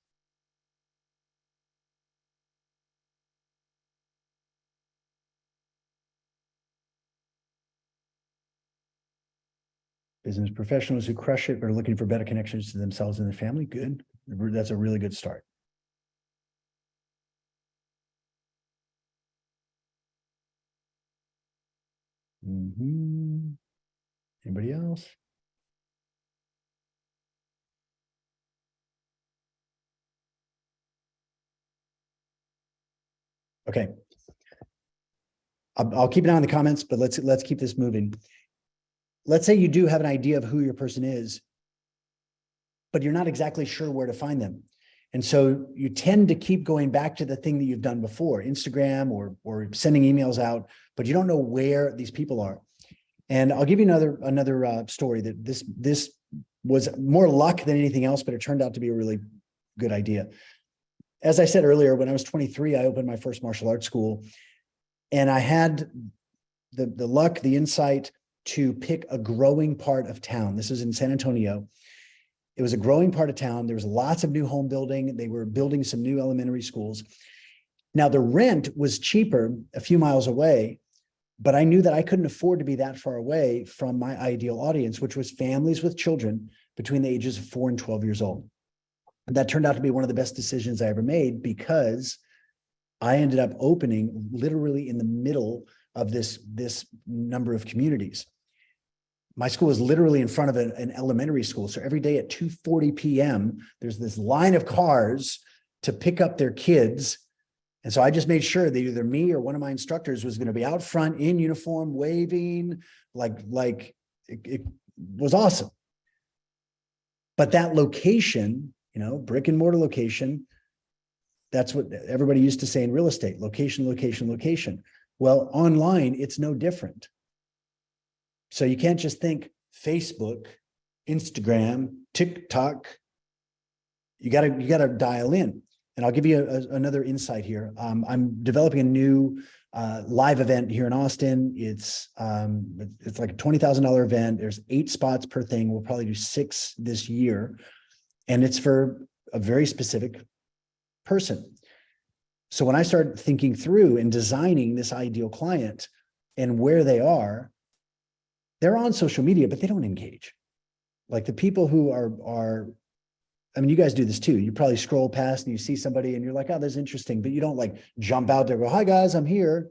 Business professionals who crush it are looking for better connections to themselves and their family. Good. That's a really good start. Anybody else? Okay. I'll keep an eye on the comments, but let's keep this moving. Let's say you do have an idea of who your person is, but you're not exactly sure where to find them. And so you tend to keep going back to the thing that you've done before, Instagram or sending emails out, but you don't know where these people are. And I'll give you another story that this was more luck than anything else, but it turned out to be a really good idea. As I said earlier, when I was 23, I opened my first martial arts school, and I had the luck, the insight to pick a growing part of town. This is in San Antonio. It was a growing part of town. There was lots of new home building. They were building some new elementary schools. Now, the rent was cheaper a few miles away, but I knew that I couldn't afford to be that far away from my ideal audience, which was families with children between the ages of 4 and 12 years old. And that turned out to be one of the best decisions I ever made, because I ended up opening literally in the middle of this number of communities. My school is literally in front of an elementary school. So every day at 2:40 p.m., there's this line of cars to pick up their kids. And so I just made sure that either me or one of my instructors was going to be out front in uniform, waving, like it was awesome. But that location, brick and mortar location, that's what everybody used to say in real estate: location, location, location. Well, online, it's no different. So you can't just think Facebook, Instagram, TikTok. You gotta dial in. And I'll give you another insight here. I'm developing a new live event here in Austin. It's like a $20,000 event. There's 8 spots per thing. We'll probably do 6 this year, and it's for a very specific person. So when I start thinking through and designing this ideal client and where they are, they're on social media, but they don't engage. Like the people who are, I mean, you guys do this too. You probably scroll past and you see somebody and you're like, oh, that's interesting, but you don't like jump out there and go, hi guys, I'm here.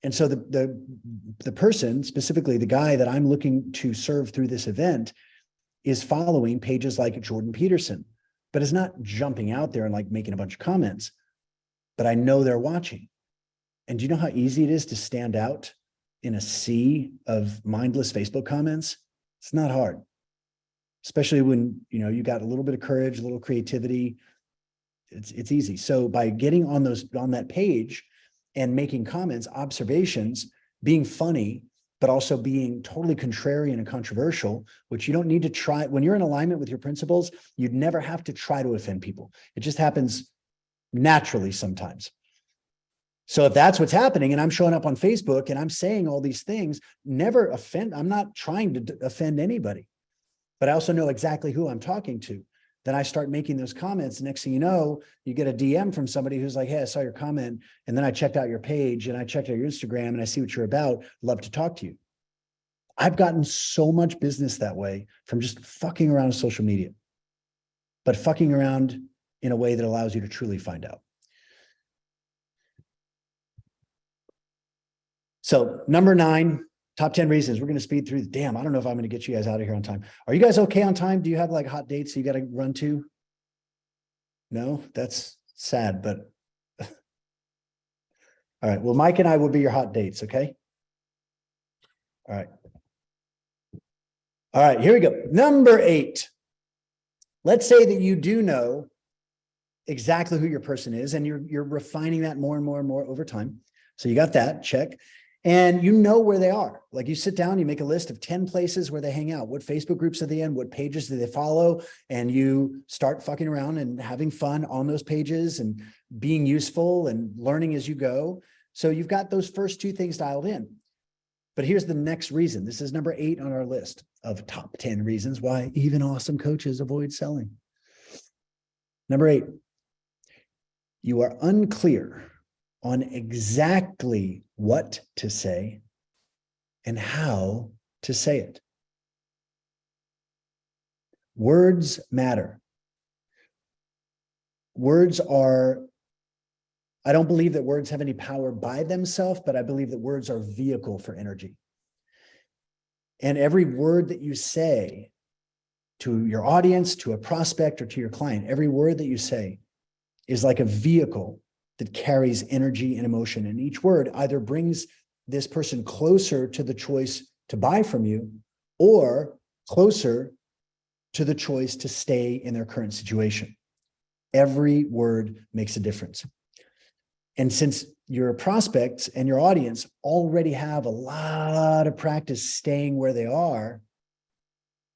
And so the person, specifically the guy that I'm looking to serve through this event, is following pages like Jordan Peterson, but is not jumping out there and like making a bunch of comments, but I know they're watching. And do you know how easy it is to stand out in a sea of mindless Facebook comments? It's not hard, especially when, you know, you got a little bit of courage, a little creativity. It's easy. So by getting on that page and making comments, observations, being funny, but also being totally contrarian and controversial, which you don't need to try. When you're in alignment with your principles, you'd never have to try to offend people. It just happens naturally sometimes. So if that's what's happening and I'm showing up on Facebook and I'm saying all these things, never offend. I'm not trying to offend anybody, but I also know exactly who I'm talking to. Then I start making those comments. Next thing you know, you get a DM from somebody who's like, hey, I saw your comment. And then I checked out your page and I checked out your Instagram and I see what you're about. Love to talk to you. I've gotten so much business that way from just fucking around with social media, but fucking around in a way that allows you to truly find out. So number 9, top 10 reasons. We're going to speed through. Damn, I don't know if I'm going to get you guys out of here on time. Are you guys okay on time? Do you have like hot dates you got to run to? No, that's sad, but all right. Well, Mike and I will be your hot dates. Okay. All right. All right, here we go. Number 8. Let's say that you do know exactly who your person is and you're refining that more and more and more over time. So you got that, check. And you know where they are. Like you sit down, you make a list of 10 places where they hang out. What Facebook groups are they in? What pages do they follow? And you start fucking around and having fun on those pages and being useful and learning as you go. So you've got those first 2 things dialed in. But here's the next reason. This is number 8 on our list of top 10 reasons why even awesome coaches avoid selling. Number 8, you are unclear on exactly what to say and how to say it. Words matter. Words are, I don't believe that words have any power by themselves, but I believe that words are a vehicle for energy. And every word that you say to your audience, to a prospect, or to your client, every word that you say is like a vehicle that carries energy and emotion. And each word either brings this person closer to the choice to buy from you or closer to the choice to stay in their current situation. Every word makes a difference. And since your prospects and your audience already have a lot of practice staying where they are,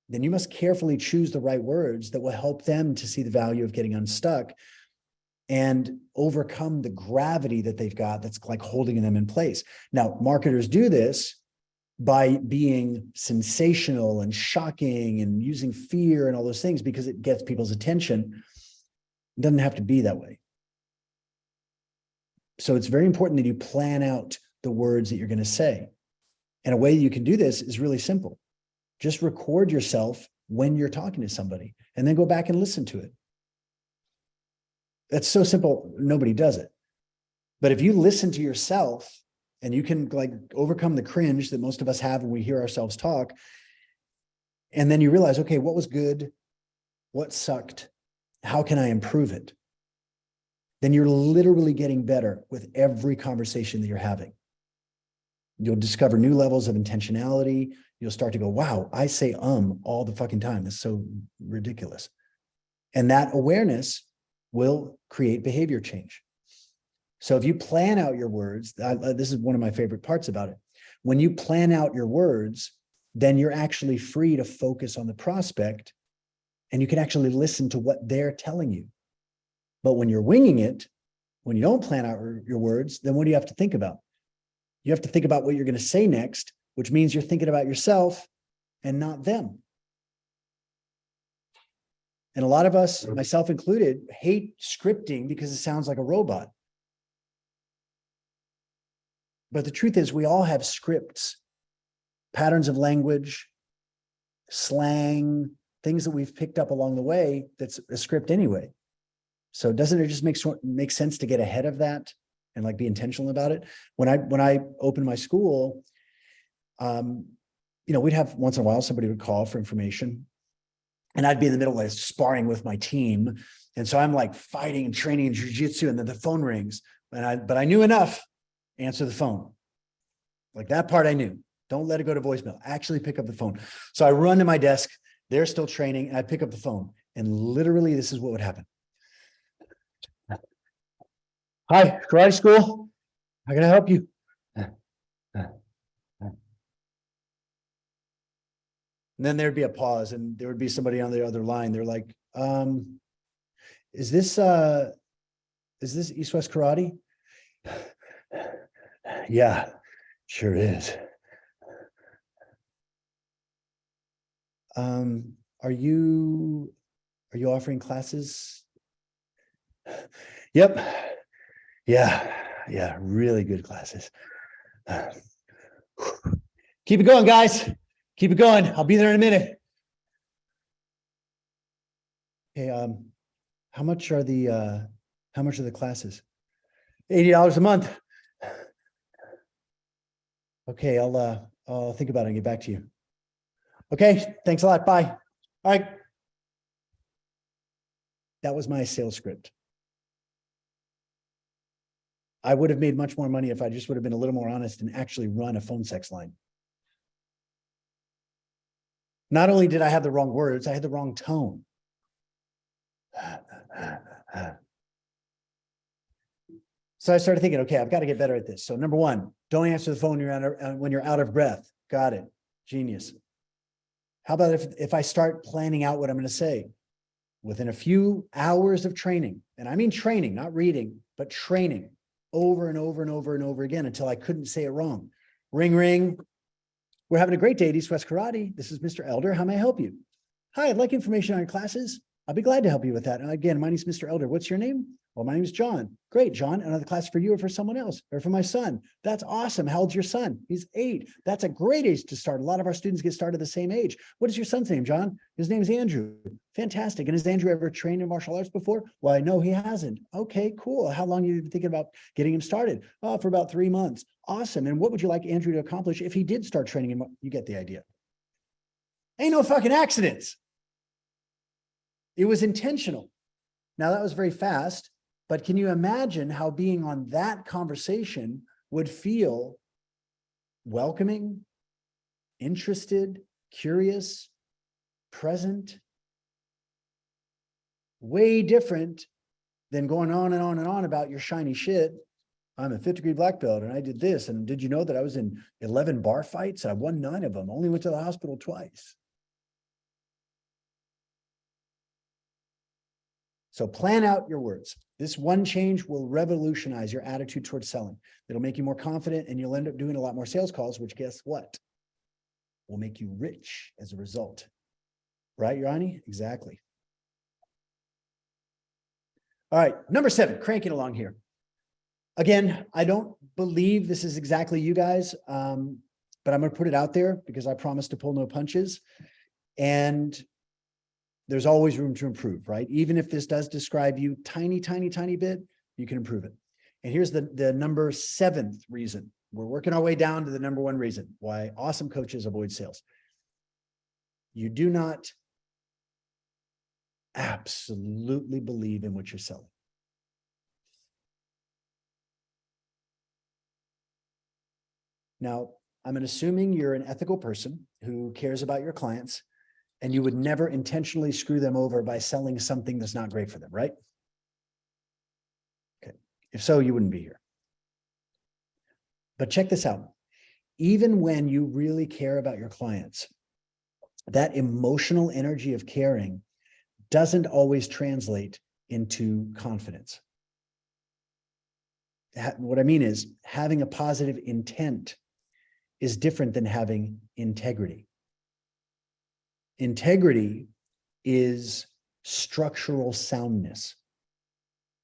then you must carefully choose the right words that will help them to see the value of getting unstuck and overcome the gravity that they've got that's like holding them in place. Now, marketers do this by being sensational and shocking and using fear and all those things because it gets people's attention. It doesn't have to be that way. So it's very important that you plan out the words that you're going to say. And a way you can do this is really simple. Just record yourself when you're talking to somebody and then go back and listen to it. That's so simple, nobody does it. But if you listen to yourself and you can like overcome the cringe that most of us have when we hear ourselves talk, and then you realize, okay, what was good? What sucked? How can I improve it? Then you're literally getting better with every conversation that you're having. You'll discover new levels of intentionality. You'll start to go, wow, I say all the fucking time. That's so ridiculous. And that awareness will create behavior change. So if you plan out your words, this is one of my favorite parts about it. When you plan out your words, then you're actually free to focus on the prospect and you can actually listen to what they're telling you. But when you're winging it, when you don't plan out your words, then what do you have to think about? You have to think about what you're going to say next, which means you're thinking about yourself and not them. And a lot of us, myself included, hate scripting because it sounds like a robot. But the truth is we all have scripts, patterns of language, slang, things that we've picked up along the way that's a script anyway. So doesn't it just make sense to get ahead of that and like be intentional about it? When I opened my school, we'd have once in a while somebody would call for information. and I'd be in the middle of sparring with my team. And so I'm like fighting and training in jujitsu, and then the phone rings. But I knew enough. Answer the phone. Like that part I knew. Don't let it go to voicemail. Actually pick up the phone. So I run to my desk. They're still training, and I pick up the phone. And literally, this is what would happen. Hi, karate school. How can I help you? And then there'd be a pause, and there would be somebody on the other line. They're like, is this East West Karate? Yeah, sure is. Are you offering classes? Yep. Yeah, really good classes. Keep it going, guys. Keep it going. I'll be there in a minute. Hey, how much are the classes? $80 a month. Okay, I'll think about it and get back to you. Okay, thanks a lot. Bye. All right. That was my sales script. I would have made much more money if I just would have been a little more honest and actually run a phone sex line. Not only did I have the wrong words, I had the wrong tone. So I started thinking, okay, I've got to get better at this. So number one, don't answer the phone when you're out of breath. Got it. Genius. How about if I start planning out what I'm going to say within a few hours of training, and I mean training, not reading, but training over and over and over and over again until I couldn't say it wrong. Ring, ring. We're having a great day at East West Karate. This is Mr. Elder. How may I help you? Hi, I'd like information on your classes. I'll be glad to help you with that. And again, my name is Mr. Elder. What's your name? Well, my name is John. Great, John. Another class for you or for someone else or for my son. That's awesome. How old's your son? He's 8. That's a great age to start. A lot of our students get started the same age. What is your son's name, John? His name is Andrew. Fantastic. And has Andrew ever trained in martial arts before? Well, I know he hasn't. Okay, cool. How long have you been thinking about getting him started? Oh, for about 3 months. Awesome. And what would you like Andrew to accomplish if he did start training him? You get the idea. Ain't no fucking accidents. It was intentional. Now that was very fast, but can you imagine how being on that conversation would feel welcoming, interested, curious, present? Way different than going on and on and on about your shiny shit. I'm a 5th degree black belt and I did this. And did you know that I was in 11 bar fights? I won 9 of them, only went to the hospital twice. So plan out your words. This one change will revolutionize your attitude towards selling. It'll make you more confident and you'll end up doing a lot more sales calls, which guess what? Will make you rich as a result. Right, Yanni? Exactly. All right, number 7, cranking along here. Again, I don't believe this is exactly you guys, but I'm going to put it out there because I promise to pull no punches. And there's always room to improve, right? Even if this does describe you tiny bit, you can improve it. And here's the number 7th reason. We're working our way down to the number 1 reason why awesome coaches avoid sales. You do not absolutely believe in what you're selling. Now, I'm assuming you're an ethical person who cares about your clients, and you would never intentionally screw them over by selling something that's not great for them, right? Okay. If so, you wouldn't be here. But check this out. Even when you really care about your clients, that emotional energy of caring doesn't always translate into confidence. What I mean is having a positive intent is different than having integrity. Integrity is structural soundness.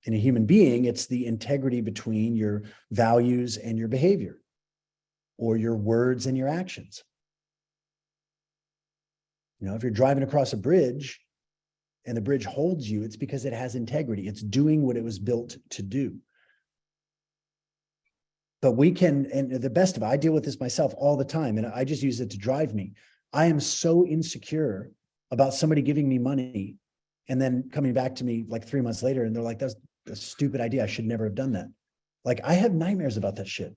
In a human being, it's the integrity between your values and your behavior, or your words and your actions. You know, if you're driving across a bridge and the bridge holds you, it's because it has integrity. It's doing what it was built to do. But we can, and the best of it, I deal with this myself all the time, and I just use it to drive me. I am so insecure about somebody giving me money and then coming back to me like 3 months later and they're like, that's a stupid idea. I should never have done that. Like I have nightmares about that shit.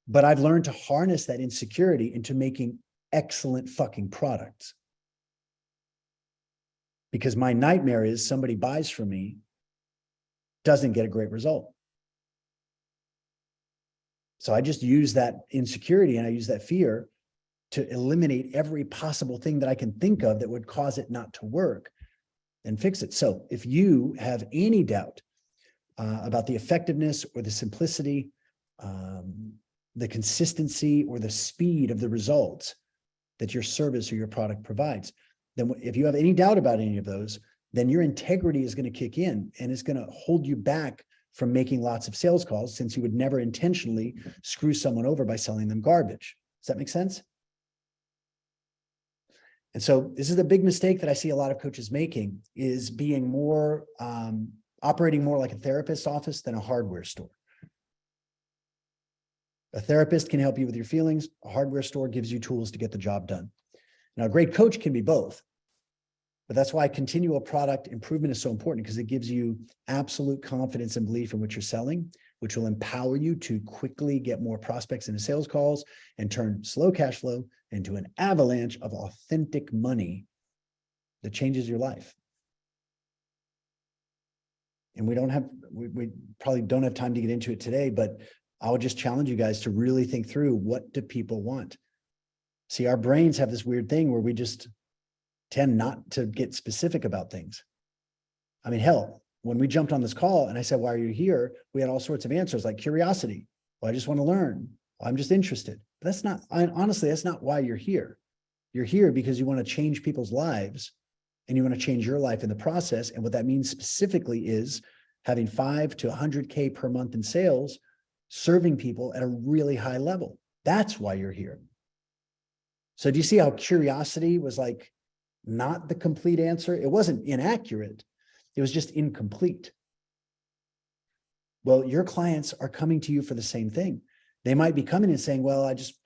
But I've learned to harness that insecurity into making excellent fucking products. Because my nightmare is somebody buys from me, doesn't get a great result. So I just use that insecurity and I use that fear to eliminate every possible thing that I can think of that would cause it not to work and fix it. So if you have any doubt about the effectiveness or the simplicity, the consistency or the speed of the results that your service or your product provides, then if you have any doubt about any of those, then your integrity is going to kick in and it's going to hold you back from making lots of sales calls, since you would never intentionally screw someone over by selling them garbage. Does that make sense? And so this is a big mistake that I see a lot of coaches making, is being more, operating more like a therapist's office than a hardware store. A therapist can help you with your feelings. A hardware store gives you tools to get the job done. Now, a great coach can be both, but that's why continual product improvement is so important, because it gives you absolute confidence and belief in what you're selling, which will empower you to quickly get more prospects into sales calls and turn slow cash flow into an avalanche of authentic money that changes your life. And we probably don't have time to get into it today, but I would just challenge you guys to really think through, what do people want? See, our brains have this weird thing where we just tend not to get specific about things. I mean, hell, when we jumped on this call and I said, why are you here? We had all sorts of answers like curiosity. Well, I just want to learn. Well, I'm just interested. But that's not, honestly, that's not why you're here. You're here because you want to change people's lives and you want to change your life in the process. And what that means specifically is having 5 to 100K per month in sales, serving people at a really high level. That's why you're here. So do you see how curiosity was like not the complete answer? It wasn't inaccurate. It was just incomplete. Well, your clients are coming to you for the same thing. They might be coming and saying, well, I just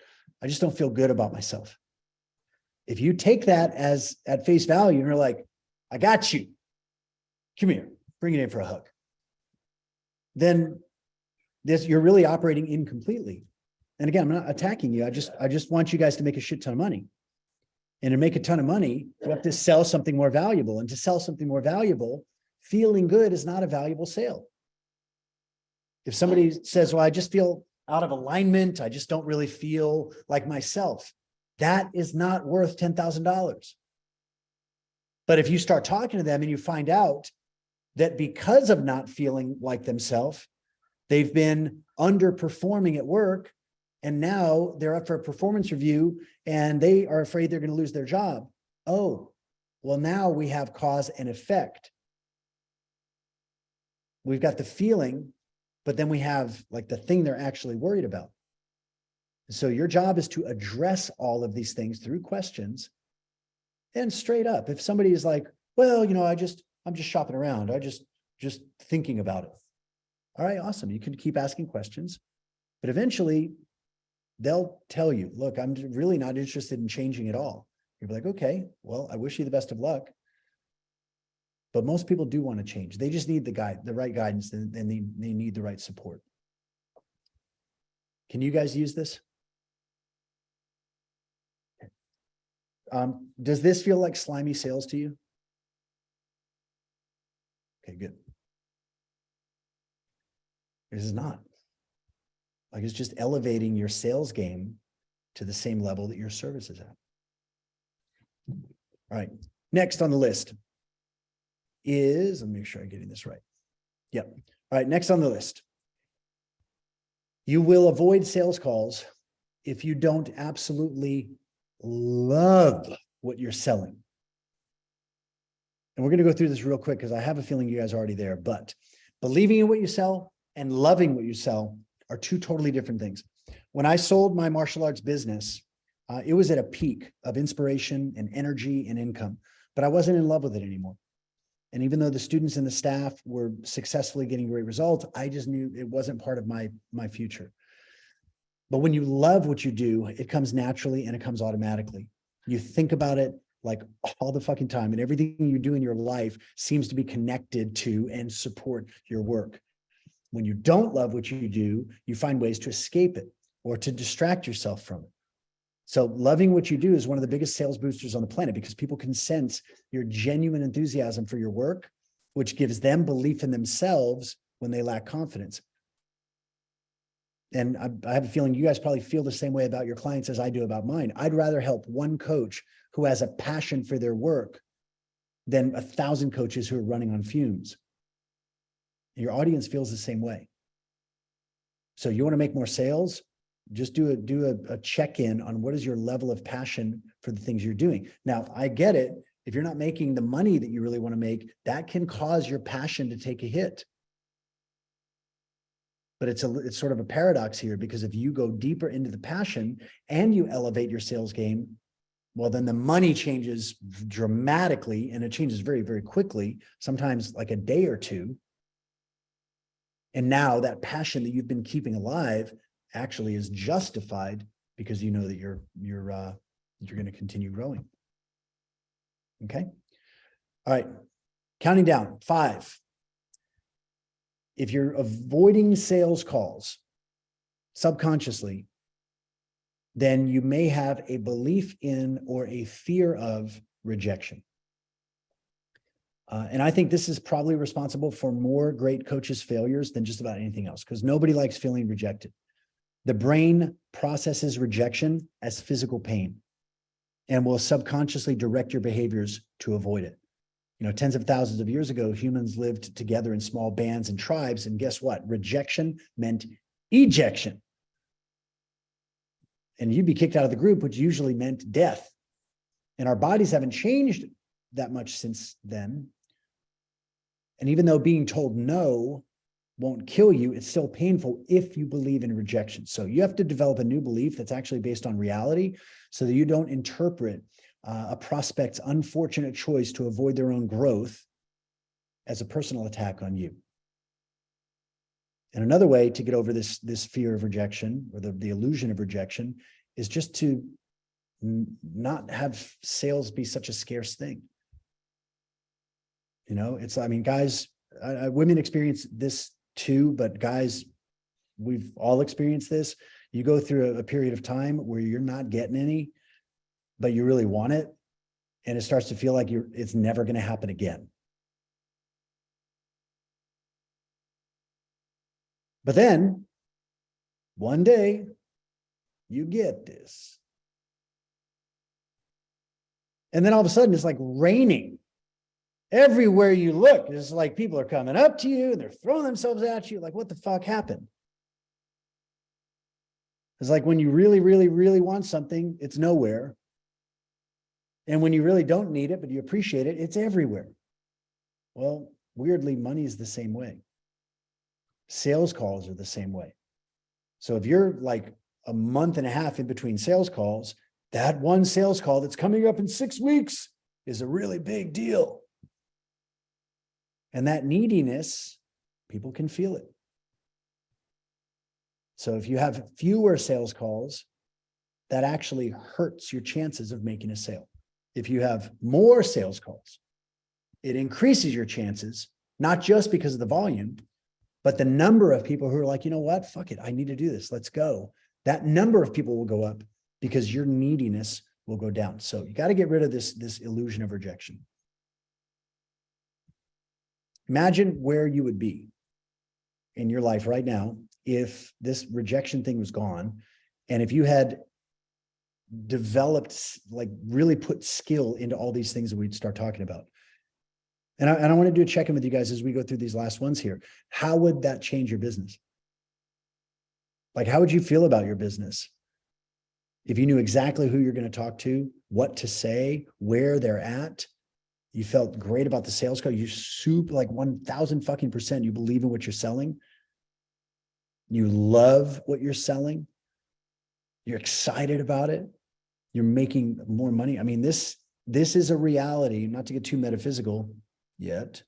don't feel good about myself. If you take that as at face value and you're like, I got you, come here, bring it in for a hug, then you're really operating incompletely. And again, I'm not attacking you. I just want you guys to make a shit ton of money. And to make a ton of money, you have to sell something more valuable. And to sell something more valuable, feeling good is not a valuable sale. If somebody says, well, I just feel out of alignment, I just don't really feel like myself, that is not worth $10,000. But if you start talking to them and you find out that because of not feeling like themselves, they've been underperforming at work, and now they're up for a performance review and they are afraid they're going to lose their job. Oh, well, now we have cause and effect. We've got the feeling, but then we have like the thing they're actually worried about. So your job is to address all of these things through questions. And straight up, if somebody is like, well, I'm just shopping around, I just thinking about it. All right, awesome. You can keep asking questions, but eventually they'll tell you, look, I'm really not interested in changing at all. You'll be like, okay, well, I wish you the best of luck. But most people do want to change. They just need the right guidance, and they need the right support. Can you guys use this? Does this feel like slimy sales to you? Okay, good. This is not. Like, it's just elevating your sales game to the same level that your service is at. All right. Next on the list is, let me make sure I'm getting this right. Yep. All right. Next on the list. You will avoid sales calls if you don't absolutely love what you're selling. And we're going to go through this real quick because I have a feeling you guys are already there, but believing in what you sell and loving what you sell are two totally different things. When I sold my martial arts business, it was at a peak of inspiration and energy and income, but I wasn't in love with it anymore. And even though the students and the staff were successfully getting great results, I just knew it wasn't part of my future. But when you love what you do, it comes naturally and it comes automatically. You think about it like all the fucking time, and everything you do in your life seems to be connected to and support your work. When you don't love what you do, you find ways to escape it or to distract yourself from it. So loving what you do is one of the biggest sales boosters on the planet, because people can sense your genuine enthusiasm for your work, which gives them belief in themselves when they lack confidence. And I have a feeling you guys probably feel the same way about your clients as I do about mine. I'd rather help one coach who has a passion for their work than 1,000 coaches who are running on fumes. Your audience feels the same way. So you want to make more sales? Just do a check-in on what is your level of passion for the things you're doing. Now, I get it. If you're not making the money that you really want to make, that can cause your passion to take a hit. But it's sort of a paradox here, because if you go deeper into the passion and you elevate your sales game, well, then the money changes dramatically, and it changes very, very quickly, sometimes like a day or two. And now that passion that you've been keeping alive actually is justified, because you know that you're going to continue growing. Okay. All right. Counting down. 5. If you're avoiding sales calls subconsciously, then you may have a belief in or a fear of rejection. And I think this is probably responsible for more great coaches' failures than just about anything else, because nobody likes feeling rejected. The brain processes rejection as physical pain and will subconsciously direct your behaviors to avoid it. You know, tens of thousands of years ago, humans lived together in small bands and tribes. And guess what? Rejection meant ejection. And you'd be kicked out of the group, which usually meant death. And our bodies haven't changed that much since then. And even though being told no won't kill you, it's still painful if you believe in rejection. So you have to develop a new belief that's actually based on reality, so that you don't interpret a prospect's unfortunate choice to avoid their own growth as a personal attack on you. And another way to get over this fear of rejection, or the illusion of rejection, is just to not have sales be such a scarce thing. You know, guys, women experience this too, but guys, we've all experienced this. You go through a period of time where you're not getting any, but you really want it, and it starts to feel like it's never going to happen again. But then one day you get this. And then all of a sudden it's like raining. Everywhere you look, it's like people are coming up to you and they're throwing themselves at you. Like, what the fuck happened? It's like when you really, really, really want something, it's nowhere. And when you really don't need it, but you appreciate it, it's everywhere. Well, weirdly, money is the same way. Sales calls are the same way. So if you're like a month and a half in between sales calls, that one sales call that's coming up in 6 weeks is a really big deal. And that neediness, people can feel it. So if you have fewer sales calls, that actually hurts your chances of making a sale. If you have more sales calls, it increases your chances, not just because of the volume, but the number of people who are like, you know what, fuck it, I need to do this, let's go. That number of people will go up because your neediness will go down. So you got to get rid of this illusion of rejection. Imagine where you would be in your life right now if this rejection thing was gone, and if you had developed, like really put skill into all these things that we'd start talking about. And I want to do a check-in with you guys as we go through these last ones here. How would that change your business? Like, how would you feel about your business if you knew exactly who you're going to talk to, what to say, where they're at? You felt great about the sales call. You super like 1,000% you believe in what you're selling. You love what you're selling. You're excited about it. You're making more money. I mean, this is a reality, not to get too metaphysical yet,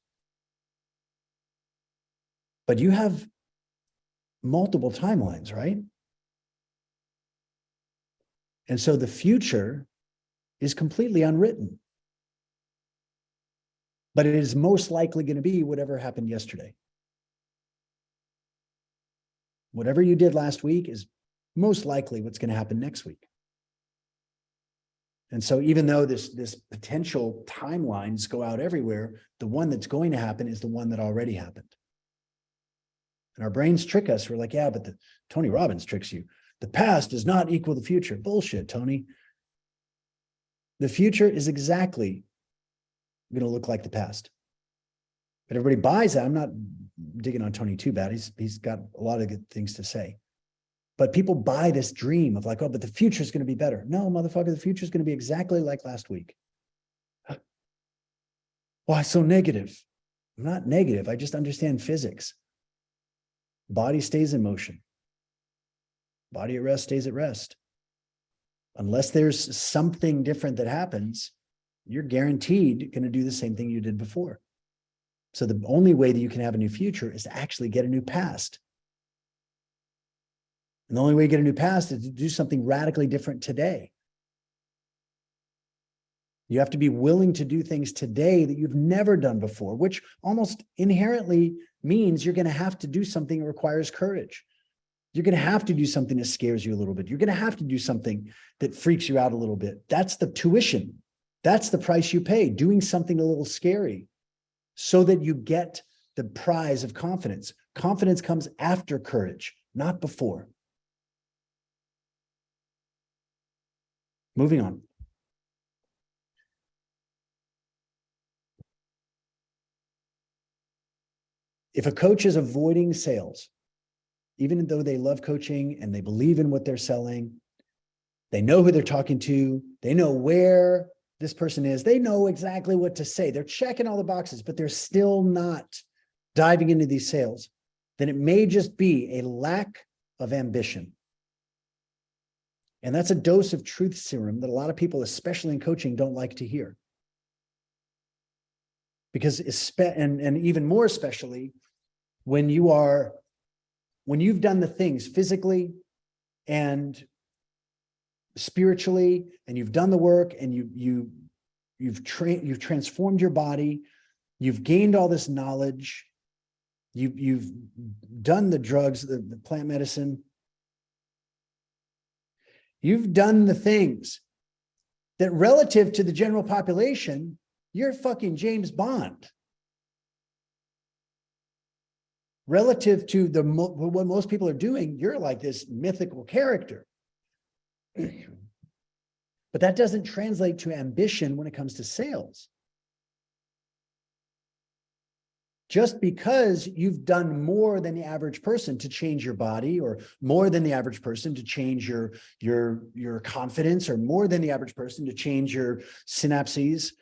but you have multiple timelines, right? And so the future is completely unwritten. but it is most likely going to be whatever happened yesterday. Whatever you did last week is most likely what's going to happen next week. And so even though this potential timelines go out everywhere, the one that's going to happen is the one that already happened. And our brains trick us. We're like, yeah, but Tony Robbins tricks you. The past does not equal the future. Bullshit, Tony. The future is exactly going to look like the past. But everybody buys that. I'm not digging on Tony too bad. He's got a lot of good things to say. But people buy this dream of like, oh, but the future is going to be better. No, motherfucker, the future is going to be exactly like last week. Why so negative? I'm not negative. I just understand physics. Body stays in motion. Body at rest stays at rest. Unless there's something different that happens, you're guaranteed going to do the same thing you did before. So the only way that you can have a new future is to actually get a new past. And the only way you get a new past is to do something radically different today. You have to be willing to do things today that you've never done before, which almost inherently means you're going to have to do something that requires courage. You're going to have to do something that scares you a little bit. You're going to have to do something that freaks you out a little bit. That's the tuition. That's the price you pay, doing something a little scary so that you get the prize of confidence. Confidence comes after courage, not before. Moving on. If a coach is avoiding sales, even though they love coaching and they believe in what they're selling, they know who they're talking to, they know where this person is, they know exactly what to say, they're checking all the boxes, but they're still not diving into these sales, then it may just be a lack of ambition. And that's a dose of truth serum that a lot of people, especially in coaching, don't like to hear. Because and even more especially when you've done the things physically and spiritually, and you've done the work, and you've transformed your body, you've gained all this knowledge, you've done the drugs, the plant medicine, you've done the things that relative to the general population, you're fucking James Bond. Relative to what most people are doing, you're like this mythical character. But that doesn't translate to ambition when it comes to sales. Just because you've done more than the average person to change your body, or more than the average person to change your confidence, or more than the average person to change your synapses,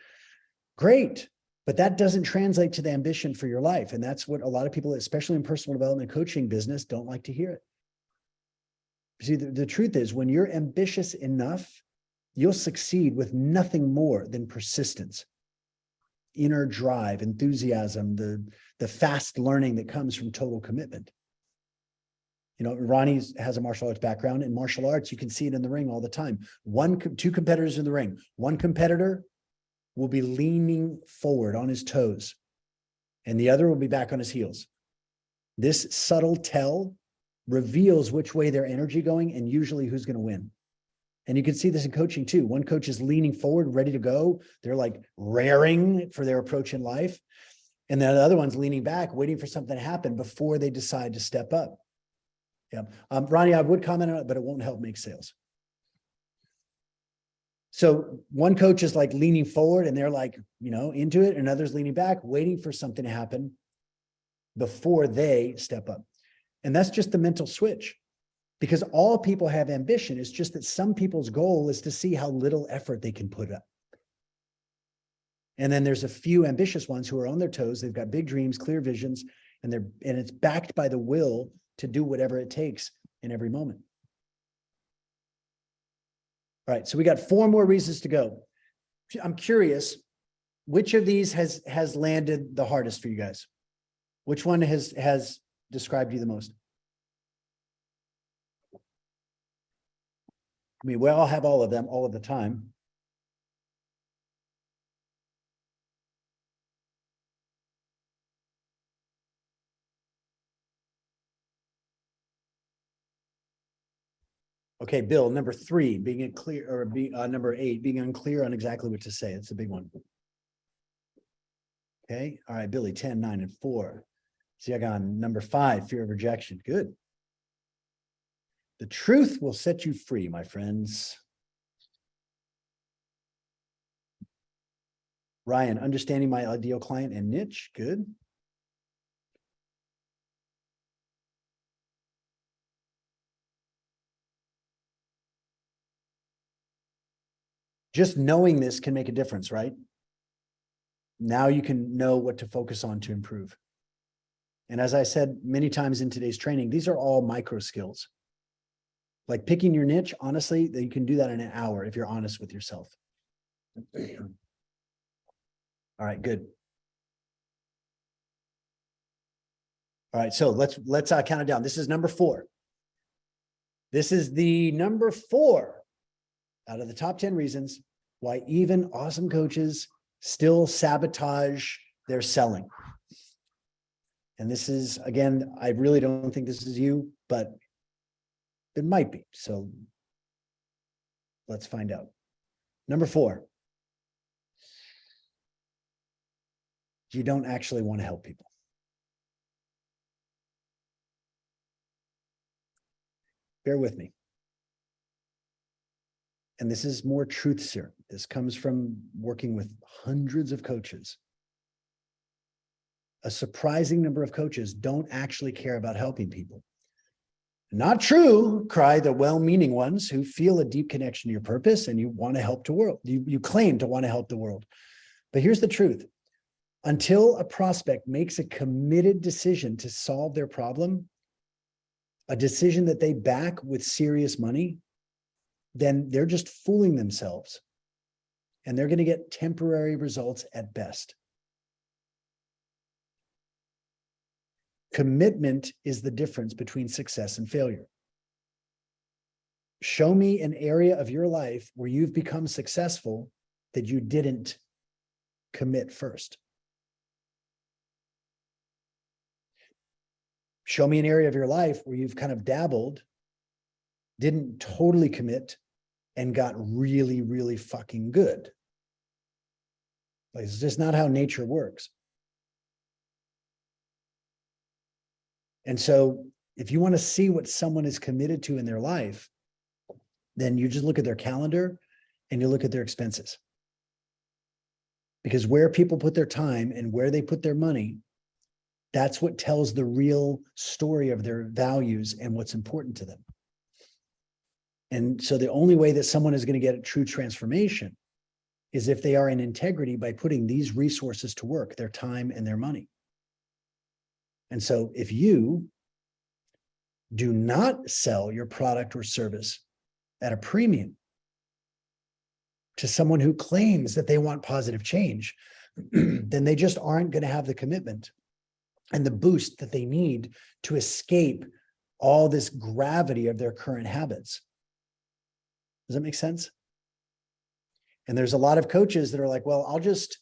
great. But that doesn't translate to the ambition for your life. And that's what a lot of people, especially in personal development coaching business, don't like to hear it. See, the truth is, when you're ambitious enough, you'll succeed with nothing more than persistence, inner drive, enthusiasm, the fast learning that comes from total commitment. You know, Ronnie has a martial arts background. In martial arts, you can see it in the ring all the time. Two competitors in the ring. One competitor will be leaning forward on his toes, and the other will be back on his heels. This subtle tell reveals which way their energy going and usually who's going to win. And you can see this in coaching too. One coach is leaning forward, ready to go. They're like raring for their approach in life. And the other one's leaning back, waiting for something to happen before they decide to step up. Yeah. Ronnie, I would comment on it, but it won't help make sales. So one coach is like leaning forward and they're like, into it, and others leaning back, waiting for something to happen before they step up. And that's just the mental switch, because all people have ambition. It's just that some people's goal is to see how little effort they can put up. And then there's a few ambitious ones who are on their toes. They've got big dreams, clear visions, and it's backed by the will to do whatever it takes in every moment. All right, so we got 4 more reasons to go. I'm curious, which of these has landed the hardest for you guys? Which one has described you the most? I mean, we all have all of them all of the time. Okay, Bill, number 3, being unclear, or number 8, being unclear on exactly what to say. It's a big one. Okay, all right, Billy, 10, 9, and 4. See, I got number 5, fear of rejection. Good. The truth will set you free, my friends. Ryan, understanding my ideal client and niche. Good. Just knowing this can make a difference, right? Now you can know what to focus on to improve. And as I said many times in today's training, these are all micro skills. Like picking your niche, honestly, that you can do that in an hour if you're honest with yourself. All right, good. All right, so let's count it down. This is number 4. This is the number 4 out of the top 10 reasons why even awesome coaches still sabotage their selling. And this is, again, I really don't think this is you, but it might be. So let's find out. Number 4. You don't actually want to help people. Bear with me. And this is more truth serum. This comes from working with hundreds of coaches. A surprising number of coaches don't actually care about helping people. Not true, cry the well-meaning ones who feel a deep connection to your purpose and you want to help the world. You claim to want to help the world. But here's the truth. Until a prospect makes a committed decision to solve their problem, a decision that they back with serious money, then they're just fooling themselves. And they're going to get temporary results at best. Commitment is the difference between success and failure. Show me an area of your life where you've become successful that you didn't commit first. Show me an area of your life where you've kind of dabbled, didn't totally commit, and got really, really fucking good. Like, it's just not how nature works. And so if you want to see what someone is committed to in their life, then you just look at their calendar and you look at their expenses. Because where people put their time and where they put their money, that's what tells the real story of their values and what's important to them. And so the only way that someone is going to get a true transformation is if they are in integrity by putting these resources to work, their time and their money. And so if you do not sell your product or service at a premium to someone who claims that they want positive change, then they just aren't going to have the commitment and the boost that they need to escape all this gravity of their current habits. Does that make sense? And there's a lot of coaches that are like, well, I'll just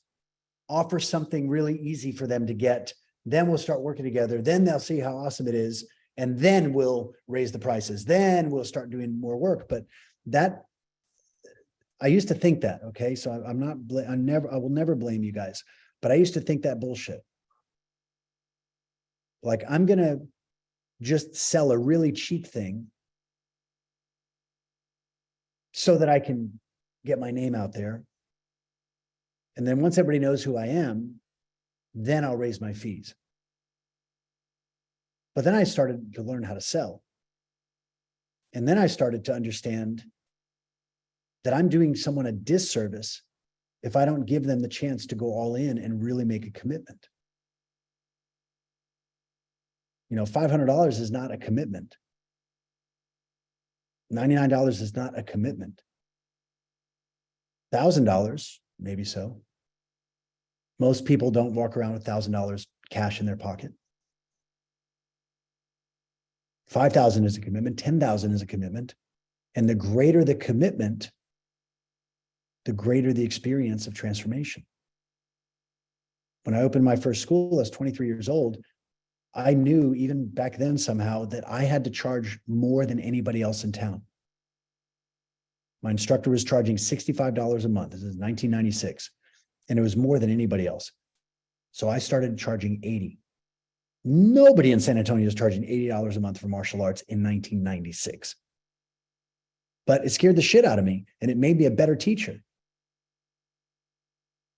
offer something really easy for them to get. Then we'll start working together. Then they'll see how awesome it is. And then we'll raise the prices. Then we'll start doing more work. But that, I used to think that, okay? So I will never blame you guys, but I used to think that bullshit. Like, I'm going to just sell a really cheap thing so that I can get my name out there. And then once everybody knows who I am, then I'll raise my fees. But then I started to learn how to sell. And then I started to understand that I'm doing someone a disservice if I don't give them the chance to go all in and really make a commitment. You know, $500 is not a commitment. $99 is not a commitment. $1,000, maybe so. Most people don't walk around with $1,000 cash in their pocket. 5,000 is a commitment. 10,000 is a commitment. And the greater the commitment, the greater the experience of transformation. When I opened my first school, I was 23 years old. I knew even back then somehow that I had to charge more than anybody else in town. My instructor was charging $65 a month. This is 1996. And it was more than anybody else. So I started charging 80. Nobody in San Antonio is charging $80 a month for martial arts in 1996. But it scared the shit out of me, and it made me a better teacher.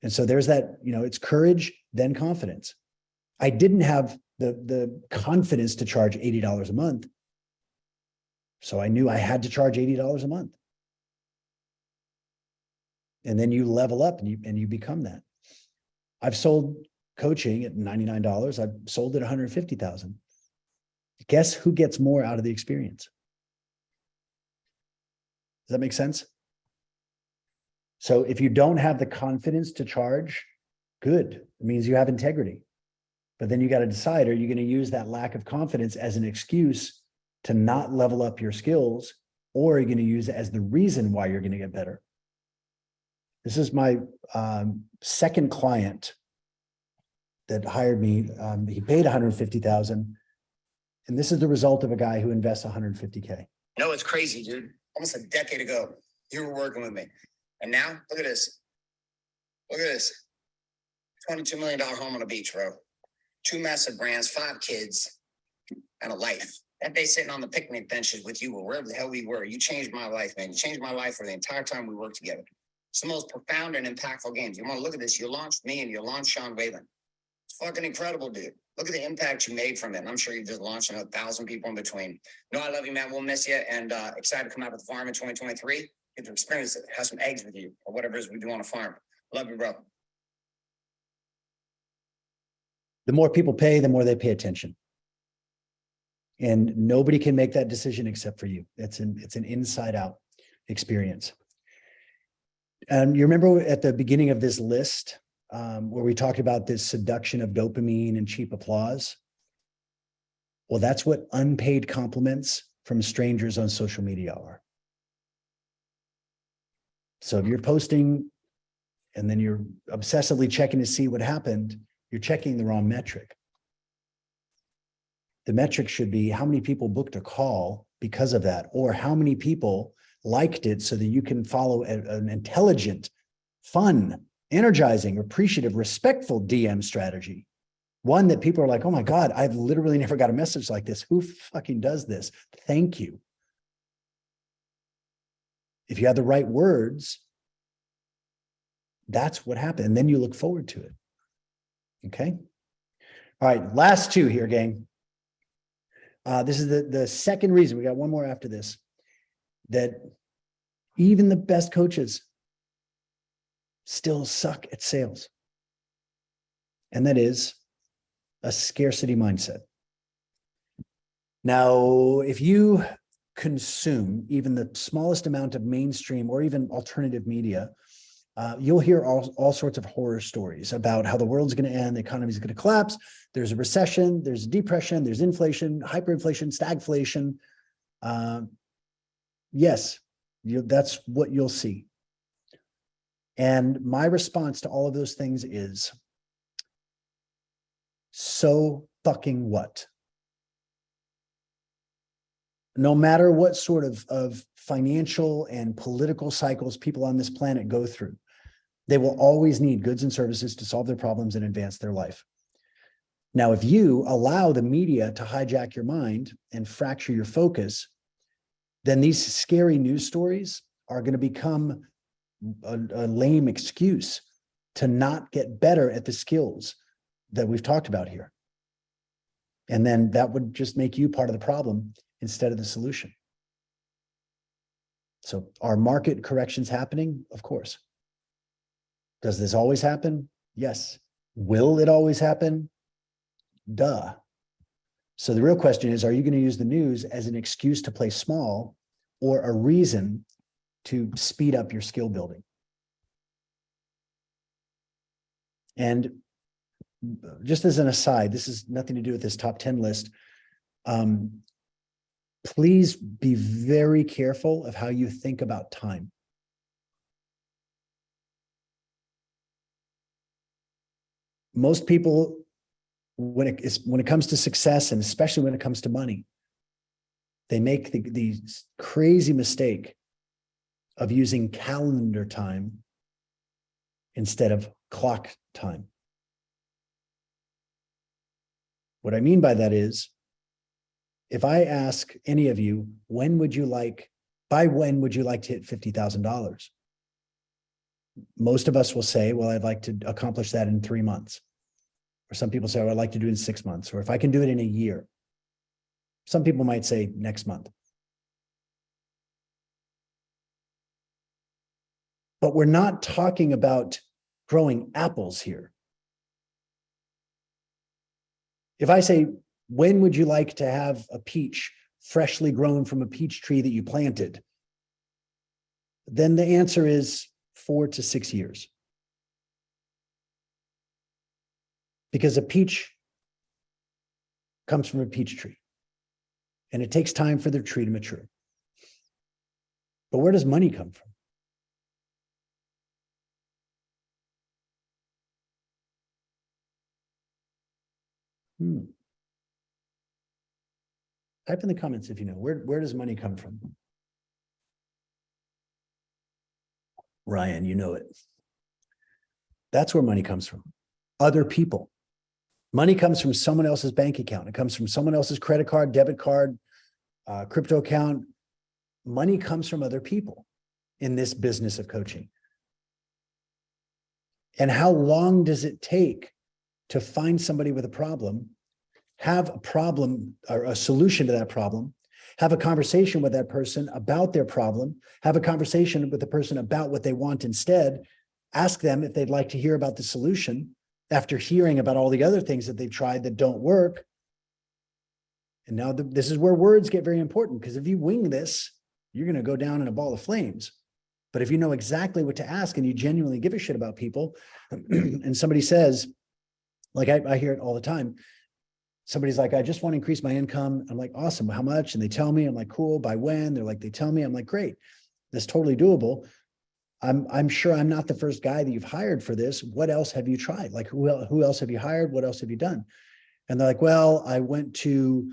And so there's that, it's courage, then confidence. I didn't have the confidence to charge $80 a month. So I knew I had to charge $80 a month. And then you level up and you become that. I've sold coaching at $99. I've sold it $150,000. Guess who gets more out of the experience? Does that make sense? So if you don't have the confidence to charge, good. It means you have integrity. But then you got to decide, are you going to use that lack of confidence as an excuse to not level up your skills, or are you going to use it as the reason why you're going to get better? This is my second client that hired me. He paid $150,000. And this is the result of a guy who invests $150K. No, it's crazy, dude. Almost a decade ago, you were working with me. And now, look at this. Look at this. $22 million home on a beach, bro. 2 massive brands, 5 kids, and a life. That day sitting on the picnic benches with you, or wherever the hell we were, you changed my life, man. You changed my life for the entire time we worked together. It's the most profound and impactful games. You want to look at this. You launched me and you launched Sean Whalen. It's fucking incredible, dude. Look at the impact you made from it. And I'm sure you just launched 1,000 people in between. No, I love you, man. We'll miss you. And excited to come out to the farm in 2023. Get to experience it. Have some eggs with you or whatever it is we do on a farm. Love you, bro. The more people pay, the more they pay attention. And nobody can make that decision except for you. It's an inside out experience. And you remember at the beginning of this list, where we talked about this seduction of dopamine and cheap applause? Well, that's what unpaid compliments from strangers on social media are. So if you're posting and then you're obsessively checking to see what happened, you're checking the wrong metric. The metric should be how many people booked a call because of that, or how many people liked it so that you can follow an intelligent, fun, energizing, appreciative, respectful DM strategy. One that people are like, oh my God, I've literally never got a message like this. Who fucking does this? Thank you. If you have the right words, that's what happened. And then you look forward to it. Okay. All right. Last 2 here, gang. This is the second reason. We got one more after this, that even the best coaches still suck at sales. And that is a scarcity mindset. Now, if you consume even the smallest amount of mainstream or even alternative media, you'll hear all sorts of horror stories about how the world's going to end, the economy is going to collapse, there's a recession, there's a depression, there's inflation, hyperinflation, stagflation. Yes, that's what you'll see. And my response to all of those things is, so fucking what? No matter what sort of financial and political cycles people on this planet go through, they will always need goods and services to solve their problems and advance their life. Now, if you allow the media to hijack your mind and fracture your focus, then these scary news stories are going to become a lame excuse to not get better at the skills that we've talked about here. And then that would just make you part of the problem instead of the solution. So are market corrections happening? Of course. Does this always happen? Yes. Will it always happen? Duh. So the real question is, are you going to use the news as an excuse to play small or a reason to speed up your skill building? And just as an aside, this has nothing to do with this top 10 list. Please be very careful of how you think about time. Most people, when it comes to success, and especially when it comes to money, they make the crazy mistake of using calendar time instead of clock time. What I mean by that is, if I ask any of you, by when would you like to hit $50,000? Most of us will say, well, I'd like to accomplish that in 3 months. Or some people say, oh, I'd like to do it in 6 months, or if I can do it in a year. Some people might say next month. But we're not talking about growing apples here. If I say, when would you like to have a peach freshly grown from a peach tree that you planted? Then the answer is 4 to 6 years. Because a peach comes from a peach tree, and it takes time for the tree to mature. But where does money come from? Type in the comments if you know. Where does money come from? Ryan, you know it. That's where money comes from. Other people. Money comes from someone else's bank account. It comes from someone else's credit card, debit card, crypto account. Money comes from other people in this business of coaching. And how long does it take to find somebody with a problem, have a problem or a solution to that problem, have a conversation with that person about their problem, have a conversation with the person about what they want instead, ask them if they'd like to hear about the solution after hearing about all the other things that they've tried that don't work. And now this is where words get very important, because if you wing this, you're going to go down in a ball of flames. But if you know exactly what to ask and you genuinely give a shit about people, and somebody says, like I hear it all the time, somebody's like, I just want to increase my income. I'm like, awesome. How much? And they tell me. I'm like, cool. By when? They're like, they tell me. I'm like, great. That's totally doable. I'm sure I'm not the first guy that you've hired for this. What else have you tried? Like, who else have you hired? What else have you done? And they're like, well, I went to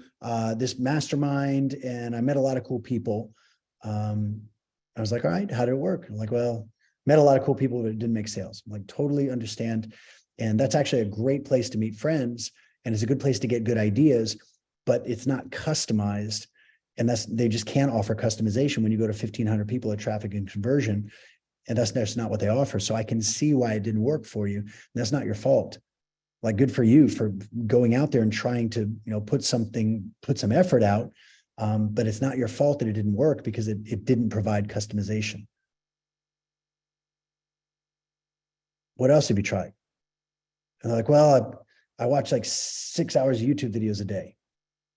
this mastermind and I met a lot of cool people. I was like, all right, how did it work? I'm like, well, met a lot of cool people, but it didn't make sales. I'm like, totally understand. And that's actually a great place to meet friends. And it's a good place to get good ideas, but it's not customized. And they just can't offer customization when you go to 1,500 people at Traffic and Conversion. And that's not what they offer. So I can see why it didn't work for you. And that's not your fault. Like, good for you for going out there and trying to, put some effort out. But it's not your fault that it didn't work, because it didn't provide customization. What else have you tried? And they're like, well, I watch like 6 hours of YouTube videos a day.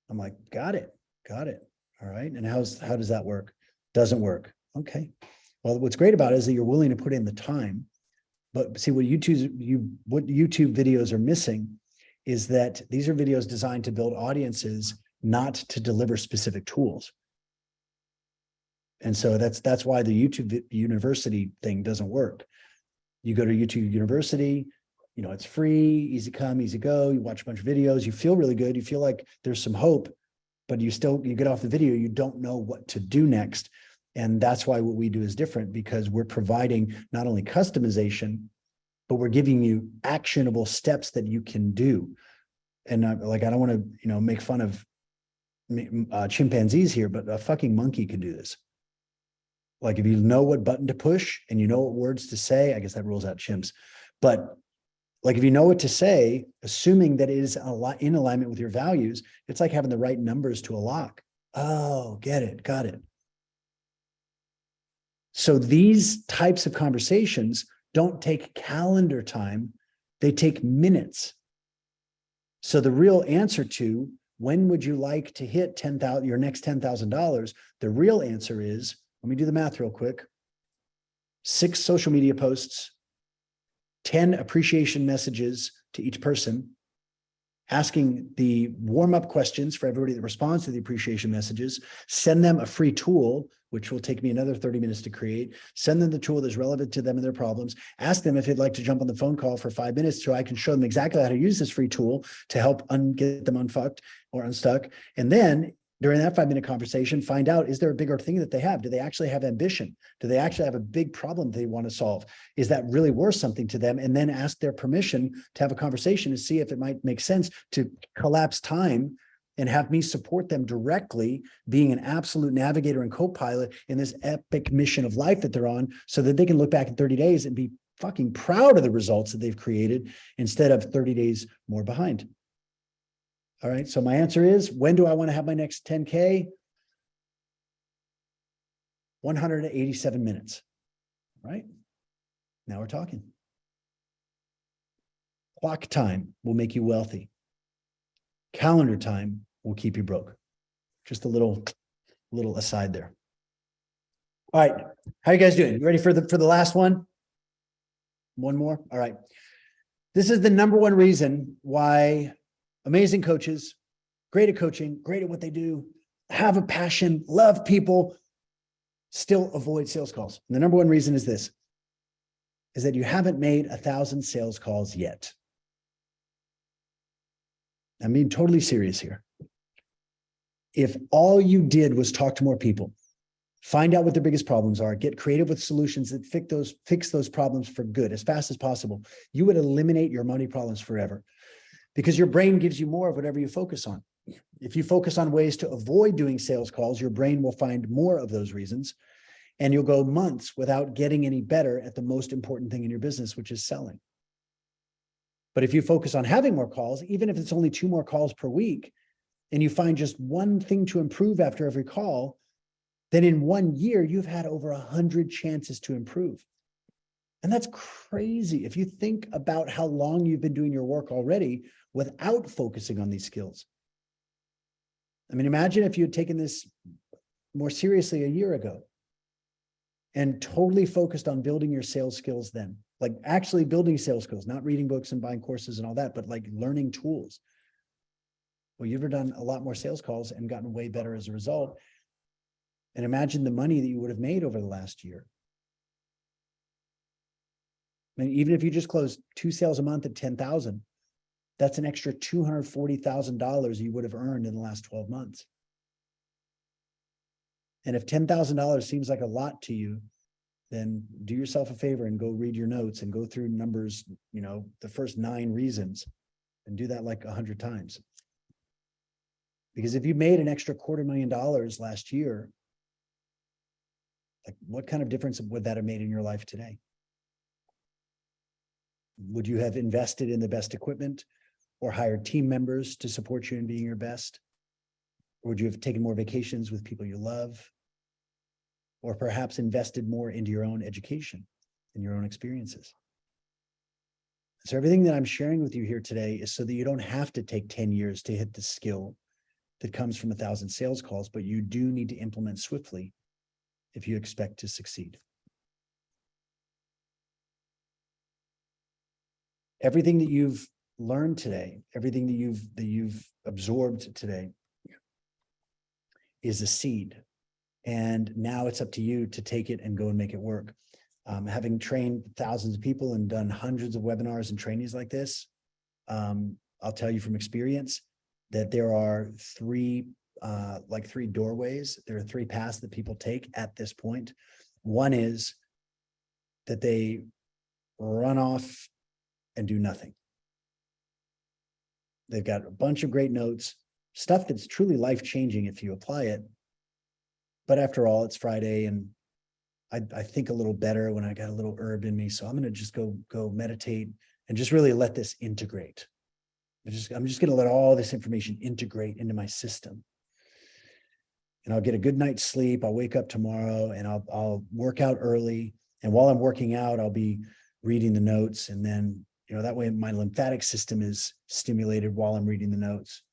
I'm like, got it. All right. And how does that work? Doesn't work. Okay. Well, what's great about it is that you're willing to put in the time. But see, what YouTube videos are missing is that these are videos designed to build audiences, not to deliver specific tools. And so that's why the YouTube University thing doesn't work. You go to YouTube University, it's free, easy come, easy go. You watch a bunch of videos, you feel really good. You feel like there's some hope, but you get off the video, you don't know what to do next. And that's why what we do is different, because we're providing not only customization, but we're giving you actionable steps that you can do. And I don't want to, make fun of chimpanzees here, but a fucking monkey can do this. Like, if you know what button to push and you know what words to say, I guess that rules out chimps. But like, if you know what to say, assuming that it is in alignment with your values, it's like having the right numbers to a lock. Oh, get it, got it. So these types of conversations don't take calendar time, they take minutes. So the real answer to when would you like to hit your next $10,000, the real answer is, let me do the math real quick, 6 social media posts, 10 appreciation messages to each person, asking the warm-up questions for everybody that responds to the appreciation messages, send them a free tool, which will take me another 30 minutes to create, send them the tool that's relevant to them and their problems, ask them if they'd like to jump on the phone call for 5 minutes so I can show them exactly how to use this free tool to help get them unfucked or unstuck. And then During that 5-minute conversation, find out, is there a bigger thing that they have? Do they actually have ambition? Do they actually have a big problem they want to solve? Is that really worth something to them? And then ask their permission to have a conversation and see if it might make sense to collapse time and have me support them directly, being an absolute navigator and co-pilot in this epic mission of life that they're on, so that they can look back in 30 days and be fucking proud of the results that they've created instead of 30 days more behind. All right. So my answer is, when do I want to have my next 10K? 187 minutes. Right. Now we're talking. Clock time will make you wealthy. Calendar time will keep you broke. Just a little aside there. All right. How you guys doing? You ready for the last one? One more. All right. This is the number one reason why amazing coaches, great at coaching, great at what they do, have a passion, love people, still avoid sales calls. And the number one reason is this, is that you haven't made 1,000 sales calls yet. I'm being totally serious here. If all you did was talk to more people, find out what their biggest problems are, get creative with solutions that fix those problems for good as fast as possible, you would eliminate your money problems forever. Because your brain gives you more of whatever you focus on. If you focus on ways to avoid doing sales calls, your brain will find more of those reasons, and you'll go months without getting any better at the most important thing in your business, which is selling. But if you focus on having more calls, even if it's only 2 more calls per week, and you find just one thing to improve after every call, then in 1 year, you've had over 100 chances to improve. And that's crazy. If you think about how long you've been doing your work already without focusing on these skills. I mean, imagine if you had taken this more seriously a year ago and totally focused on building your sales skills then, like actually building sales skills, not reading books and buying courses and all that, but like learning tools. Well, you've done a lot more sales calls and gotten way better as a result. And imagine the money that you would have made over the last year. I mean, even if you just closed 2 sales a month at 10,000, that's an extra $240,000 you would have earned in the last 12 months. And if $10,000 seems like a lot to you, then do yourself a favor and go read your notes and go through numbers, the first 9 reasons, and do that like 100 times. Because if you made an extra $250,000 last year, like what kind of difference would that have made in your life today? Would you have invested in the best equipment or hired team members to support you in being your best? Or would you have taken more vacations with people you love? Or perhaps invested more into your own education and your own experiences? So everything that I'm sharing with you here today is so that you don't have to take 10 years to hit the skill that comes from 1,000 sales calls, but you do need to implement swiftly if you expect to succeed. Everything that you've learned today, everything that you've absorbed today is a seed. And now it's up to you to take it and go and make it work. Having trained thousands of people and done hundreds of webinars and trainings like this, I'll tell you from experience that there are 3 doorways. There are 3 paths that people take at this point. One is that they run off and do nothing. They've got a bunch of great notes, stuff that's truly life-changing if you apply it. But after all, it's Friday and I think a little better when I got a little herb in me. So I'm going to just go meditate and just really let this integrate. I'm just going to let all this information integrate into my system. And I'll get a good night's sleep. I'll wake up tomorrow and I'll work out early. And while I'm working out, I'll be reading the notes. And then, that way my lymphatic system is stimulated while I'm reading the notes.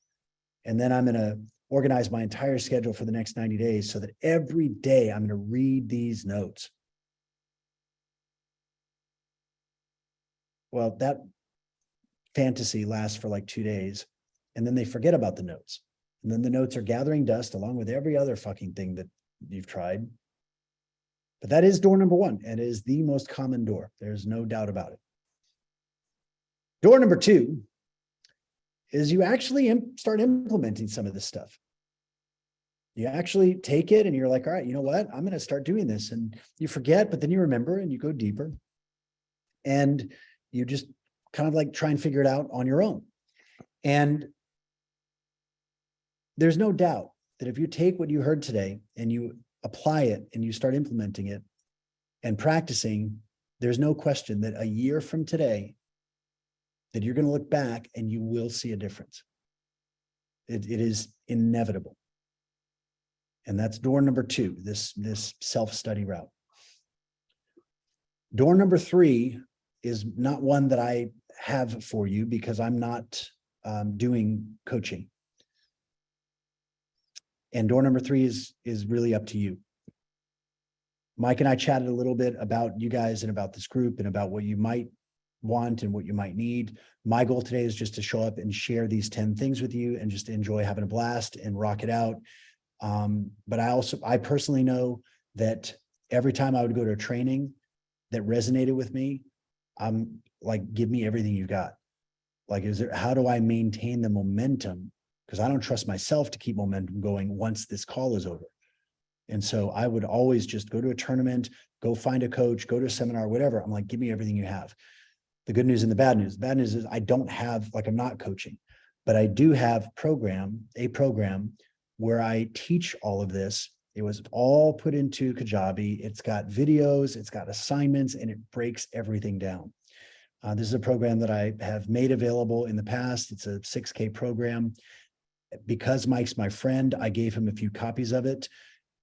And then I'm going to organize my entire schedule for the next 90 days so that every day I'm going to read these notes. Well, that fantasy lasts for like 2 days, and then they forget about the notes. And then the notes are gathering dust along with every other fucking thing that you've tried. But that is door number 1, and it is the most common door. There's no doubt about it. Door number 2 is you actually start implementing some of this stuff. You actually take it and you're like, all right, you know what? I'm going to start doing this. And you forget, but then you remember and you go deeper. And you just kind of like try and figure it out on your own. And there's no doubt that if you take what you heard today and you apply it and you start implementing it and practicing, there's no question that a year from today, that you're going to look back and you will see a difference. It is inevitable. And that's door number 2, this self-study route. Door number 3 is not one that I have for you because I'm not doing coaching. And door number 3 is really up to you. Mike and I chatted a little bit about you guys and about this group and about what you might want and what you might need. My goal today is just to show up and share these 10 things with you and just enjoy having a blast and rock it out. But I personally know that every time I would go to a training that resonated with me, I'm like, give me everything you got. Like, how do I maintain the momentum? Because I don't trust myself to keep momentum going once this call is over. And so I would always just go to a tournament, go find a coach, go to a seminar, whatever. I'm like, give me everything you have. The good news and the bad news. The bad news is I don't have, like, I'm not coaching, but I do have a program where I teach all of this. It was all put into Kajabi. It's got videos, it's got assignments, and it breaks everything down. This is a program that I have made available in the past. It's a 6K program. Because Mike's my friend, I gave him a few copies of it.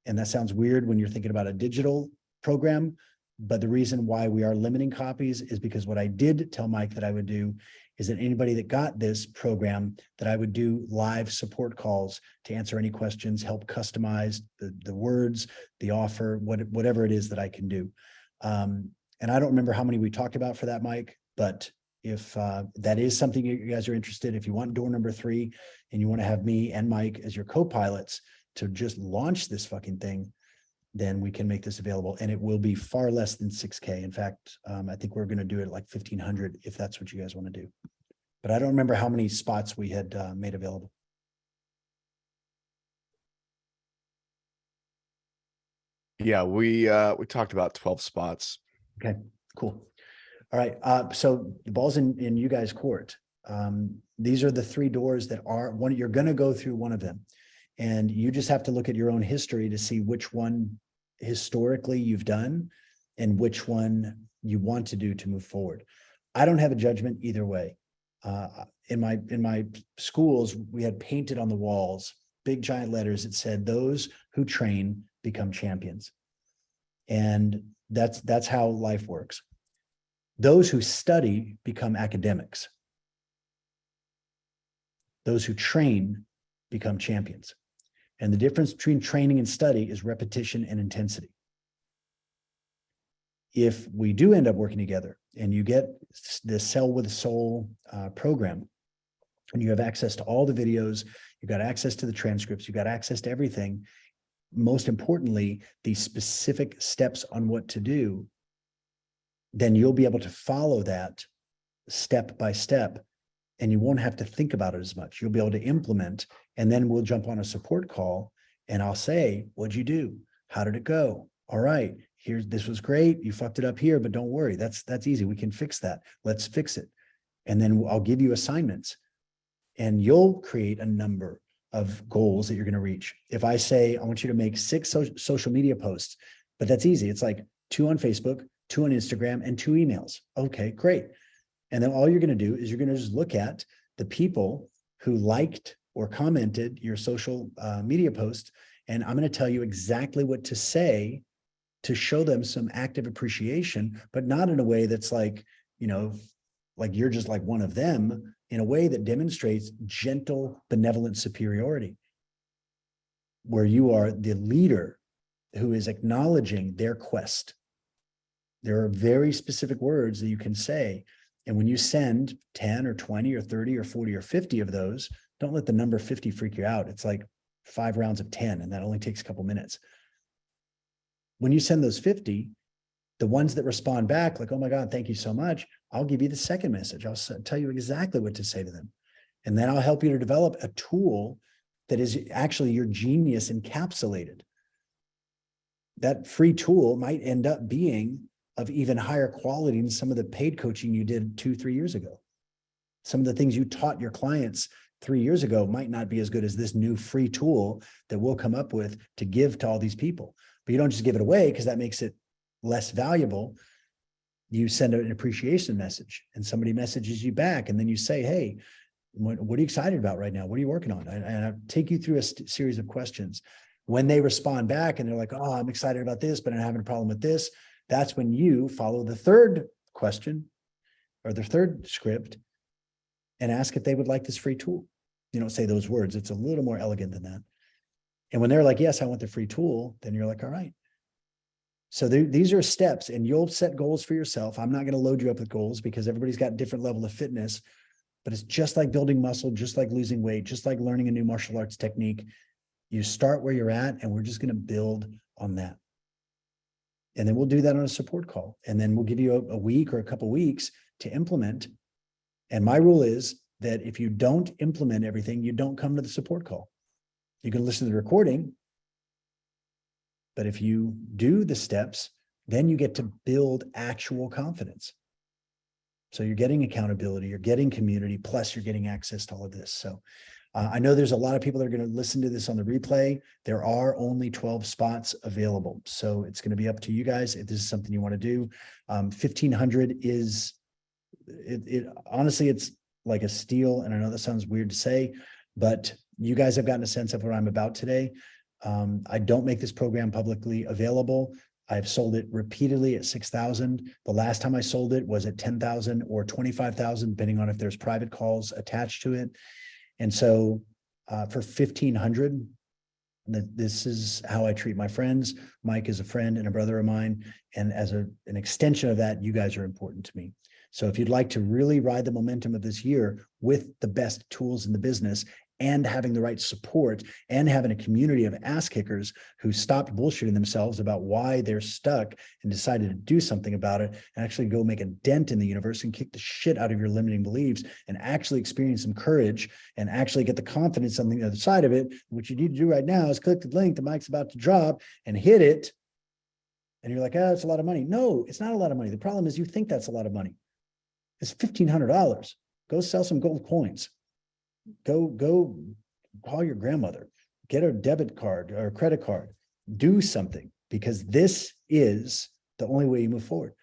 And that sounds weird when you're thinking about a digital program. But the reason why we are limiting copies is because what I did tell Mike that I would do is that anybody that got this program, that I would do live support calls to answer any questions, help customize the words, the offer, whatever it is that I can do. And I don't remember how many we talked about for that, Mike, but if that is something you guys are interested, if you want door number 3 and you want to have me and Mike as your co-pilots to just launch this fucking thing, then we can make this available, and it will be far less than 6K. In fact, I think we're going to do it like 1,500 if that's what you guys want to do. But I don't remember how many spots we had made available. Yeah, we talked about 12 spots. Okay, cool. All right. So the ball's in you guys' court. These are the 3 doors that are one. You're going to go through one of them. And you just have to look at your own history to see which one historically you've done and which one you want to do to move forward. I don't have a judgment either way. In my schools, we had painted on the walls, big giant letters that said, "Those who train become champions." And that's how life works. Those who study become academics. Those who train become champions. And the difference between training and study is repetition and intensity. If we do end up working together and you get the Sell with Soul program, and you have access to all the videos, you've got access to the transcripts, you've got access to everything, most importantly, the specific steps on what to do, then you'll be able to follow that step by step, and you won't have to think about it as much. You'll be able to implement, and then we'll jump on a support call and I'll say, "What'd you do? How did it go? All right, this was great. You fucked it up here, but don't worry. That's easy. We can fix that. Let's fix it." And then I'll give you assignments, and you'll create a number of goals that you're going to reach. If I say, I want you to make 6 social media posts, but that's easy. It's like 2 on Facebook, 2 on Instagram, and 2 emails. Okay, great. And then all you're going to do is you're going to just look at the people who liked or commented your social media post. And I'm going to tell you exactly what to say to show them some active appreciation, but not in a way that's like, like you're just like one of them, in a way that demonstrates gentle, benevolent superiority, where you are the leader who is acknowledging their quest. There are very specific words that you can say. And when you send 10 or 20 or 30 or 40 or 50 of those, don't let the number 50 freak you out. It's like 5 rounds of 10, and that only takes a couple minutes. When you send those 50, the ones that respond back, like, "Oh my God, thank you so much," I'll give you the second message. I'll tell you exactly what to say to them. And then I'll help you to develop a tool that is actually your genius encapsulated. That free tool might end up being of even higher quality than some of the paid coaching you did 2-3 years ago. Some of the things you taught your clients 3 years ago might not be as good as this new free tool that we'll come up with to give to all these people. But you don't just give it away because that makes it less valuable. You send out an appreciation message and somebody messages you back, and then you say, hey, what are you excited about right now? What are you working on? And I take you through a series of questions. When they respond back and they're like, oh, I'm excited about this, but I'm having a problem with this, that's when you follow the third question or the third script and ask if they would like this free tool. You don't say those words. It's a little more elegant than that. And when they're like, yes, I want the free tool, then you're like, all right. So these are steps, and you'll set goals for yourself. I'm not going to load you up with goals because everybody's got different level of fitness, but it's just like building muscle, just like losing weight, just like learning a new martial arts technique. You start where you're at, and we're just going to build on that. And then we'll do that on a support call. And then we'll give you a week or a couple of weeks to implement. And my rule is that if you don't implement everything, you don't come to the support call. You can listen to the recording, but if you do the steps, then you get to build actual confidence. So you're getting accountability, you're getting community, plus you're getting access to all of this. So I know there's a lot of people that are going to listen to this on the replay. There are only 12 spots available. So it's going to be up to you guys if this is something you want to do. 1,500 is, honestly, it's like a steal. And I know that sounds weird to say, but you guys have gotten a sense of what I'm about today. I don't make this program publicly available. I've sold it repeatedly at 6,000. The last time I sold it was at 10,000 or 25,000, depending on if there's private calls attached to it. And so for 1,500, this is how I treat my friends. Mike is a friend and a brother of mine. And as an extension of that, you guys are important to me. So if you'd like to really ride the momentum of this year with the best tools in the business and having the right support and having a community of ass kickers who stopped bullshitting themselves about why they're stuck and decided to do something about it and actually go make a dent in the universe and kick the shit out of your limiting beliefs and actually experience some courage and actually get the confidence on the other side of it, what you need to do right now is click the link the Mike's about to drop and hit it. And you're like, oh, it's a lot of money. No, it's not a lot of money. The problem is you think that's a lot of money. It's $1,500. Go sell some gold coins. Go call your grandmother, get a debit card or a credit card, do something, because this is the only way you move forward.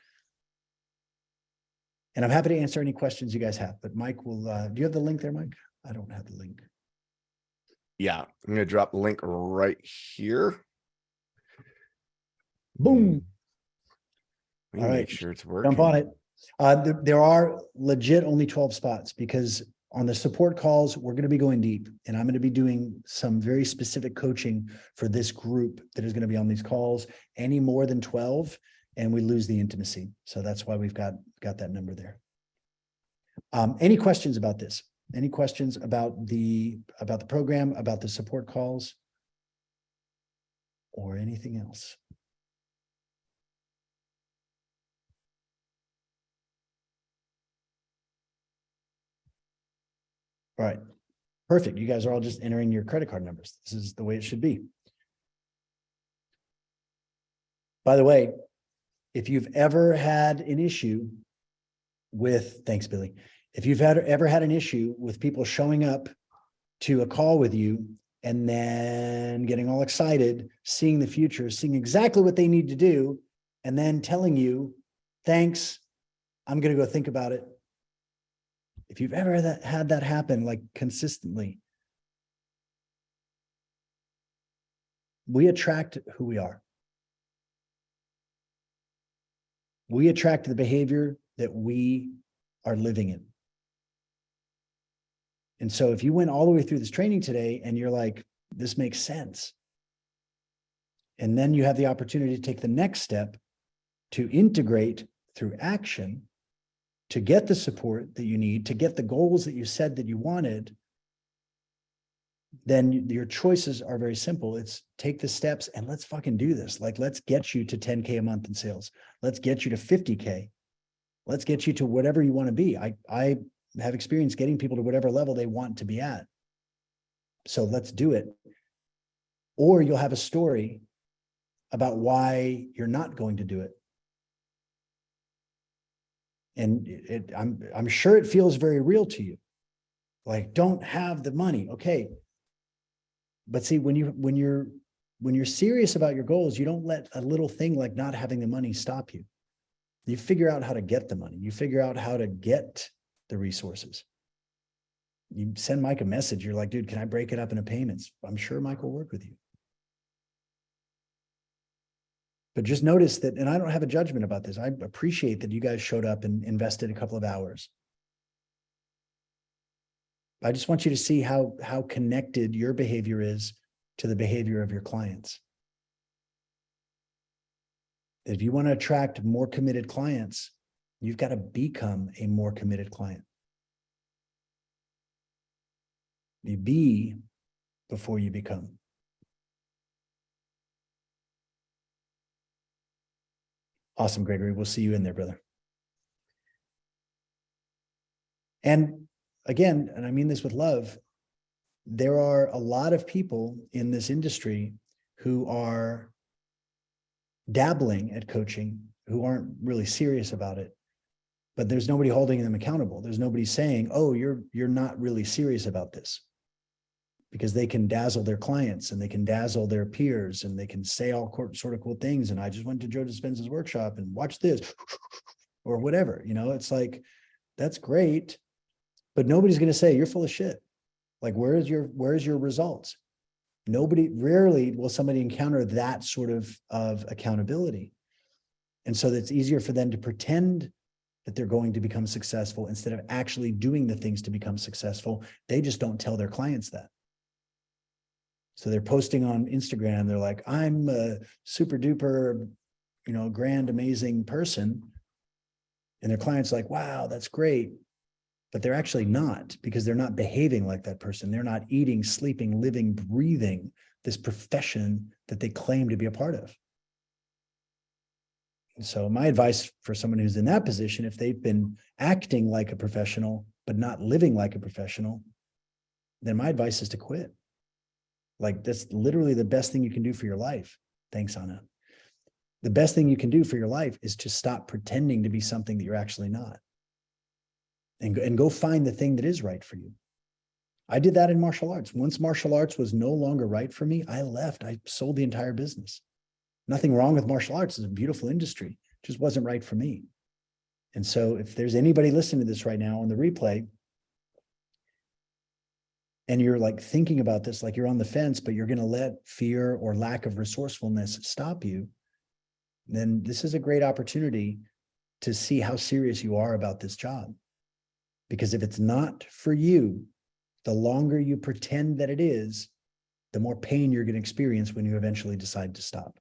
And I'm happy to answer any questions you guys have, but Mike will, do you have the link there, Mike? I don't have the link. Yeah, I'm going to drop the link right here. Boom. Let me All make right, sure it's working. jump on it. There are legit only 12 spots because on the support calls, we're going to be going deep, and I'm going to be doing some very specific coaching for this group that is going to be on these calls. Any more than 12 and we lose the intimacy. So that's why we've got that number there. Any questions about this? Any questions about the program, about the support calls or anything else? All right, perfect. You guys are all just entering your credit card numbers. This is the way it should be. By the way, if you've ever had an issue with, thanks, Billy. If you've ever had an issue with people showing up to a call with you and then getting all excited, seeing the future, seeing exactly what they need to do, and then telling you, thanks, I'm going to go think about it. If you've ever had that happen, like consistently, we attract who we are. We attract the behavior that we are living in. And so if you went all the way through this training today and you're like, this makes sense, and then you have the opportunity to take the next step to integrate through action to get the support that you need, to get the goals that you said that you wanted, then your choices are very simple. It's take the steps and let's fucking do this. Like, let's get you to 10K a month in sales. Let's get you to 50K. Let's get you to whatever you want to be. I have experience getting people to whatever level they want to be at. So let's do it. Or you'll have a story about why you're not going to do it. And I'm sure it feels very real to you. Like, don't have the money. Okay. But see, when you're serious about your goals, you don't let a little thing like not having the money stop you. You figure out how to get the money. You figure out how to get the resources. You send Mike a message. You're like, dude, can I break it up into payments? I'm sure Mike will work with you. But just notice that, and I don't have a judgment about this. I appreciate that you guys showed up and invested a couple of hours. I just want you to see how connected your behavior is to the behavior of your clients. If you want to attract more committed clients, you've got to become a more committed client. You be before you become. Awesome, Gregory. We'll see you in there, brother. And again, and I mean this with love, there are a lot of people in this industry who are dabbling at coaching, who aren't really serious about it, but there's nobody holding them accountable. There's nobody saying, oh, you're not really serious about this, because they can dazzle their clients and they can dazzle their peers and they can say all sort of cool things. And I just went to Joe Dispenza's workshop and watch this or whatever, it's like, that's great, but nobody's going to say you're full of shit. Like, where's your results? Rarely will somebody encounter that sort of accountability. And so it's easier for them to pretend that they're going to become successful instead of actually doing the things to become successful. They just don't tell their clients that. So they're posting on Instagram. They're like, I'm a super duper, grand, amazing person. And their client's like, wow, that's great. But they're actually not, because they're not behaving like that person. They're not eating, sleeping, living, breathing this profession that they claim to be a part of. And so my advice for someone who's in that position, if they've been acting like a professional, but not living like a professional, then my advice is to quit. Like, that's literally the best thing you can do for your life. Thanks, Anna. The best thing you can do for your life is to stop pretending to be something that you're actually not. And go find the thing that is right for you. I did that in martial arts. Once martial arts was no longer right for me, I left. I sold the entire business. Nothing wrong with martial arts. It's a beautiful industry. It just wasn't right for me. And so if there's anybody listening to this right now on the replay, and you're like thinking about this, like you're on the fence, but you're going to let fear or lack of resourcefulness stop you, then this is a great opportunity to see how serious you are about this job. Because if it's not for you, the longer you pretend that it is, the more pain you're going to experience when you eventually decide to stop.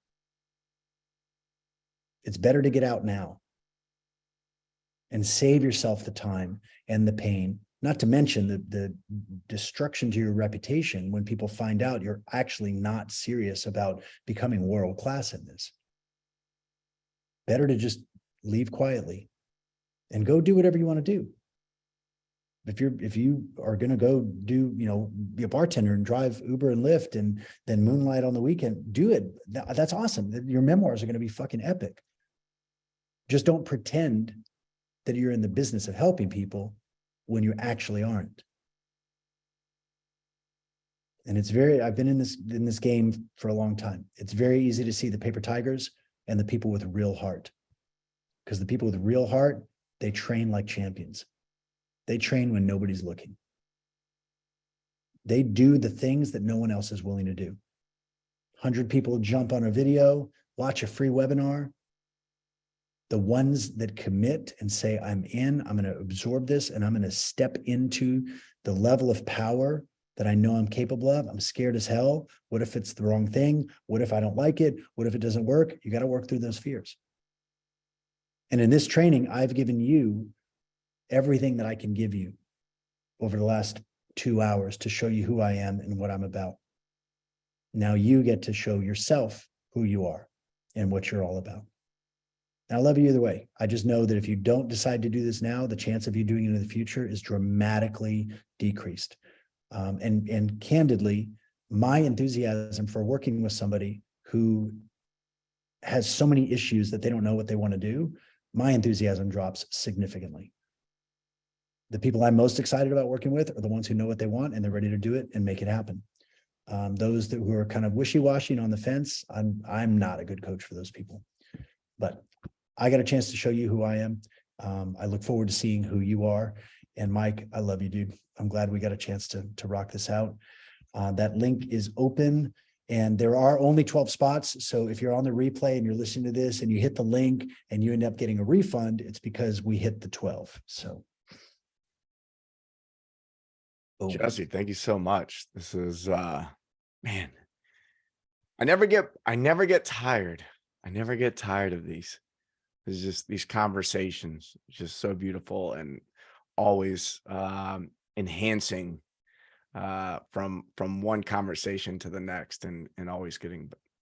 It's better to get out now and save yourself the time and the pain, not to mention the destruction to your reputation when people find out you're actually not serious about becoming world-class in this. Better to just leave quietly and go do whatever you want to do. If you are going to go do, be a bartender and drive Uber and Lyft and then moonlight on the weekend, do it. That's awesome. Your memoirs are going to be fucking epic. Just don't pretend that you're in the business of helping people when you actually aren't. And I've been in this game for a long time. It's very easy to see the paper tigers and the people with real heart. Because the people with real heart, they train like champions. They train when nobody's looking. They do the things that no one else is willing to do. 100 people jump on a video, watch a free webinar. The ones that commit and say, I'm going to absorb this and I'm going to step into the level of power that I know I'm capable of. I'm scared as hell. What if it's the wrong thing? What if I don't like it? What if it doesn't work? You got to work through those fears. And in this training, I've given you everything that I can give you over the last 2 hours to show you who I am and what I'm about. Now you get to show yourself who you are and what you're all about. And I love you either way. I just know that if you don't decide to do this now, the chance of you doing it in the future is dramatically decreased. And candidly, my enthusiasm for working with somebody who has so many issues that they don't know what they want to do, my enthusiasm drops significantly. The people I'm most excited about working with are the ones who know what they want and they're ready to do it and make it happen. Those who are kind of wishy-washy and on the fence, I'm not a good coach for those people. But I got a chance to show you who I am. I look forward to seeing who you are. And Mike, I love you, dude. I'm glad we got a chance to rock this out. That link is open and there are only 12 spots. So if you're on the replay and you're listening to this and you hit the link and you end up getting a refund, it's because we hit the 12. So. Boom. Jesse, thank you so much. This is man. I never get tired. I never get tired of these. It's just these conversations, just so beautiful and always enhancing from one conversation to the next and always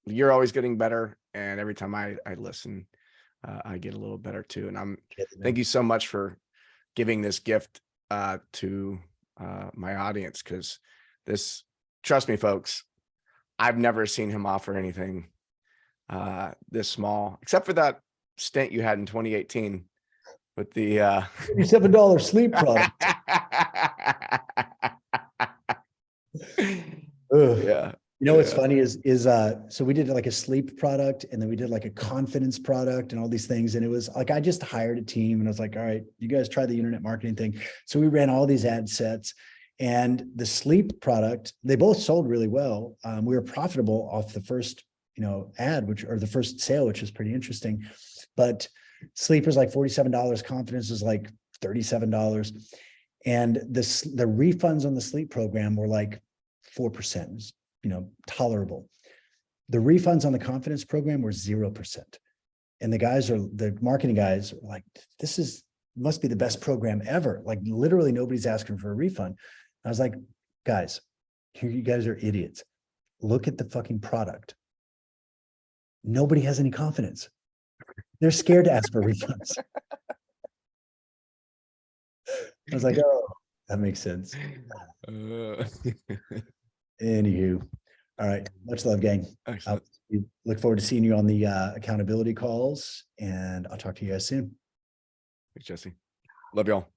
you're always getting better. And every time I listen, I get a little better too. And thank you so much for giving this gift to my audience, because trust me, folks, I've never seen him offer anything this small, except for that stint you had in 2018 with the $37 sleep product. Yeah. You know, what's funny is so we did like a sleep product and then we did like a confidence product and all these things. And it was like, I just hired a team and I was like, all right, you guys try the internet marketing thing. So we ran all these ad sets and the sleep product, they both sold really well. We were profitable off the first, ad, or the first sale, which was pretty interesting. But sleep was like $47. Confidence was like $37. And the refunds on the sleep program were like 4%, tolerable. The refunds on the confidence program were 0%. And the marketing guys were like, must be the best program ever. Like literally nobody's asking for a refund. I was like, guys, you guys are idiots. Look at the fucking product. Nobody has any confidence. They're scared to ask for refunds. I was like, oh, that makes sense. Anywho, all right. Much love, gang. Look forward to seeing you on the accountability calls, and I'll talk to you guys soon. Thanks, Jesse. Love y'all.